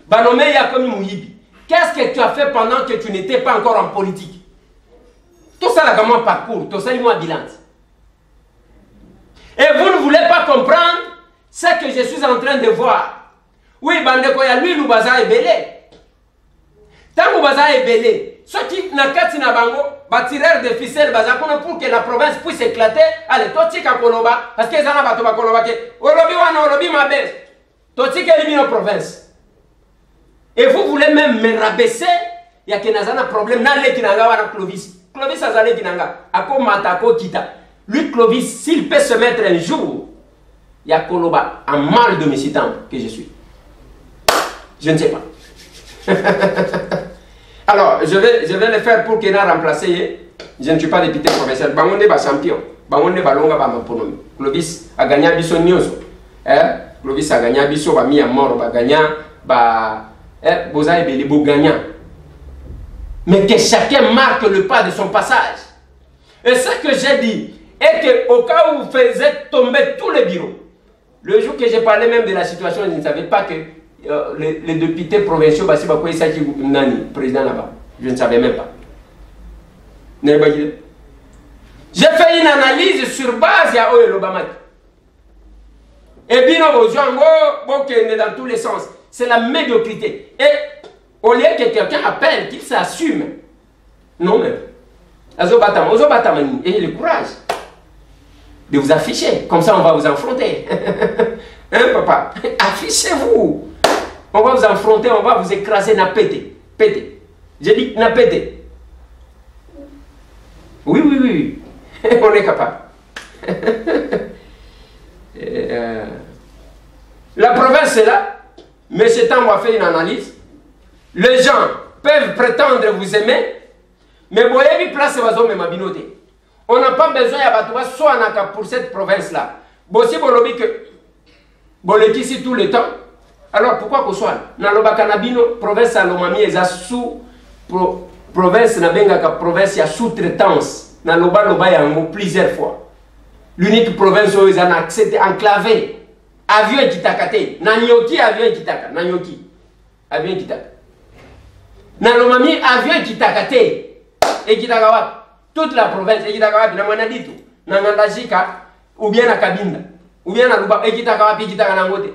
Ba nommé ya komi muyibi. Qu'est-ce que tu as fait pendant que tu n'étais pas encore en politique? Tout ça, là, comment parcours, tout ça, il m'a bilan. Et vous ne voulez pas comprendre ce que je suis en train de voir. Oui, Bandeko, il y a lui, Loubaza est belé. Tant que Loubaza est belé, ceux qui n'ont pas de tireur de ficelle, pour que la province puisse éclater, allez, toi, tu as Koloba, parce que ça n'a pas de Koloba, Olobi wana, Olobi ma baisse. Toi, tu as éliminé la province. Et vous voulez même me rabaisser, il y a un problème, dans les Kinanga, Clovis. Clovis Azale Kinanga, Ako Matako Kita. Lui, Clovis, s'il peut se mettre un jour, il y a Koloba, en mal de Messitan que je suis. Je ne sais pas. Alors, je vais le faire pour qu'il ait remplacé. Je ne suis pas député provincial. Bangonde est champion. Bangonde Balonga va m'autonomie. Clovis a gagné Bisso Nyoso. Clovis a gagné Bisso, va mis à mort, va gagner, va. Boza et Bélibo gagnant. Mais que chacun marque le pas de son passage. Et ce que j'ai dit est qu'au cas où vous faisiez tomber tous les bureaux, le jour que j'ai parlé même de la situation, je ne savais pas que les députés provinciaux, président là-bas, je ne savais même pas. J'ai fait une analyse sur base à Oye-Lobamaki. Et bien, dans tous les sens. C'est la médiocrité. Et au lieu que quelqu'un appelle, qu'il s'assume. Non, même. Et le courage de vous afficher. Comme ça, on va vous affronter. Hein, papa? Affichez-vous. On va vous affronter, on va vous écraser, n'a pété. Pété. J'ai dit, n'a pété. Oui, oui, oui. On est capable. La province est là. Mais ce temps, on va faire une analyse. Les gens peuvent prétendre vous aimer, mais vous avez vu place on n'a pas besoin de soit pour cette province-là. Si vous avez que vous êtes ici tout le temps, alors pourquoi qu'on soit dans le Bacanabino, province à l'Omami, est sous province, province à sous-traitance. Dans le Loba, plusieurs fois. L'unique province où ils ont accès enclavé. Avion qui takate, Nanyoki avion qui taka, Nanyoki avion qui taka. Nalomami avion qui takate, et qui taka toute la province, et qui taka na Manaditu, na Ngandajika, ou bien na Kabinda, ou bien na Luba, et qui taka Nangote.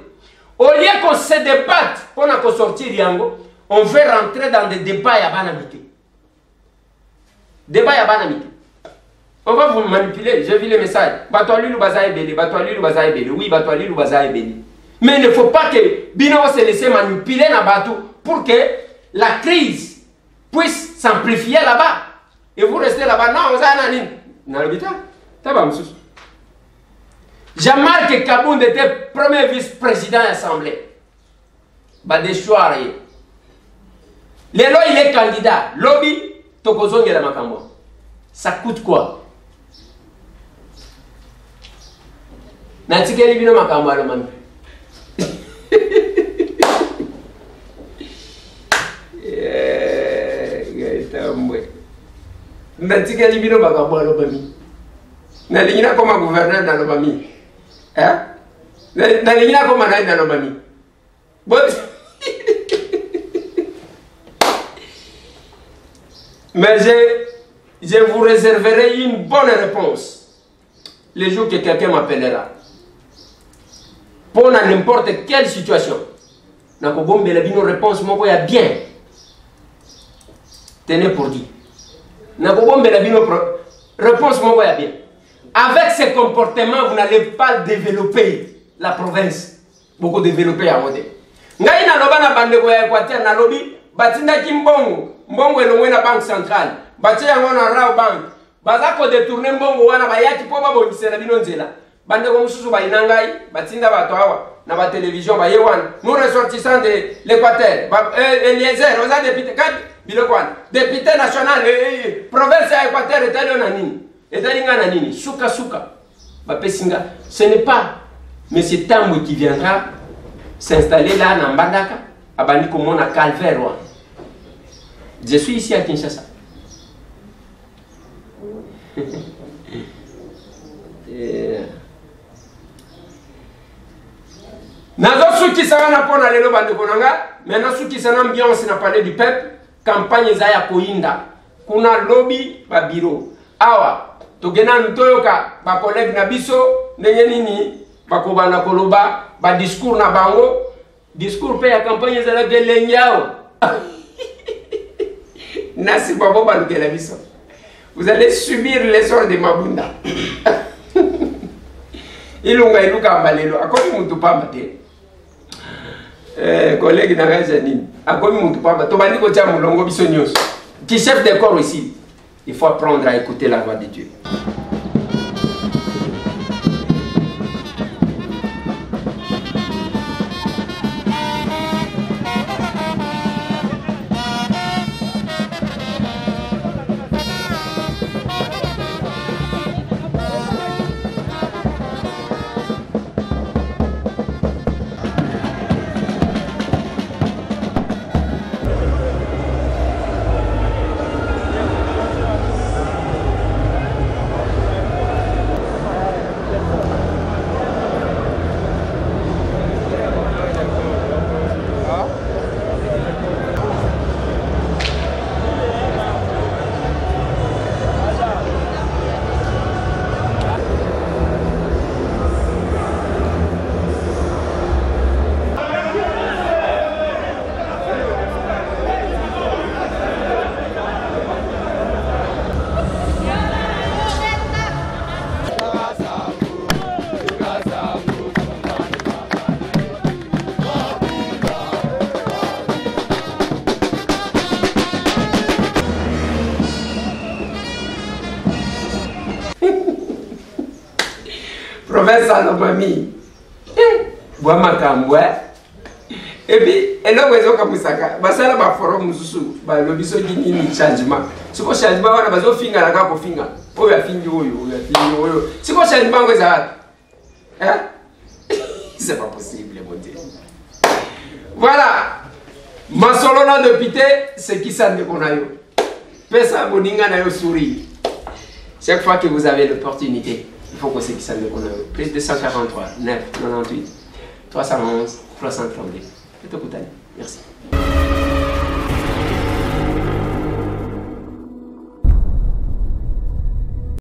Au lieu qu'on se débatte pour qu'on sortir Yango, on veut rentrer dans des débats à banamité. Débat à banamité. On va vous manipuler, j'ai vu les messages. Batouali ou Bazaï Beli, Batouali ou Bazaï Beli, oui, Batouali ou Bazaï Beli. Mais il ne faut pas que Bino se laisse manipuler dans Batou pour que la crise puisse s'amplifier là-bas. Et vous restez là-bas. Non, vous avez un dans l'hôpital. Jean-Marc Kabound était premier vice-président de l'Assemblée. Badeshouare. Lélo, il est candidat. Lobby, Tokozonge la Makambo. Ça coûte quoi? Natikeli bino makambo ala mami. Gaitambwe. Natikeli bino makambo ala mami. Nalingina koma gouverneur na lobami. Hein? Nalingina koma na lobami. Mais je vous réserverai une bonne réponse le jour que quelqu'un m'appellera. pour n'importe quelle situation. Nakobombe la bino réponse moko ya bien. Tenez pour dit. Nakobombe la bino réponse moko ya bien. Avec ces comportements, vous n'allez pas développer la province. Beaucoup développer à côté. Ngai na loba na bandeko ya Equateur na lobi batinda kimbongo mbongo elongwe na banque centrale batia yango na Rao bank baza ko détourner mbongo wana bayaki po babongisela bino nzela bandeko mususu bayinangai batinda bato awa na ba télévision ba yewana nous ressortissants de l'Équateur Eliezer oza député kat bilokwana député national province ya Équateur etali na nini etali ngana nini suka ba pesinga ce n'est pas mais c'est Tambo qui viendra s'installer là dans Mbandaka, à Bandikomon à Calvaire. Je suis ici à Kinshasa. Nazo suki sana na pona lelo bandeko nanga, maintenant suki sana ambiance na parler du peuple, campagne za ya koinda. Kuna lobby ba bureau. Awa, togena ntoyoka ba collègue na biso ndenge nini bakobana koloba ba discours na bango discours pe ya campagne za la gelengao nasi babo balukela biso vous allez subir les ordres de Mabunda ilunga iluka mbalelo akomi muntu pamba te collègue na raja nini akomi muntu pamba to bandi ko tia mulongo biso nyos qui chef de corps ici il faut apprendre à écouter la voix de Dieu. Province à l'Obami. Bois Makamboué. Et puis, et là, vous avez Kamusaka. Basala ba forum mususu. Ba lobiso ni changement. Si ko changement wana bazo finga la ka ko finga. Oyo ya fingi oyo. Si ko changement ko za. Hein? C'est pas possible mon Dieu. Voilà. Masolona de pité, c'est qui ça ne konayo. Pesa boninga na yo sourire. Chaque fois que vous avez l'opportunité, il faut que c'est qui ça me connaît. Plus de 143, 9, 98, 311, 332. Merci.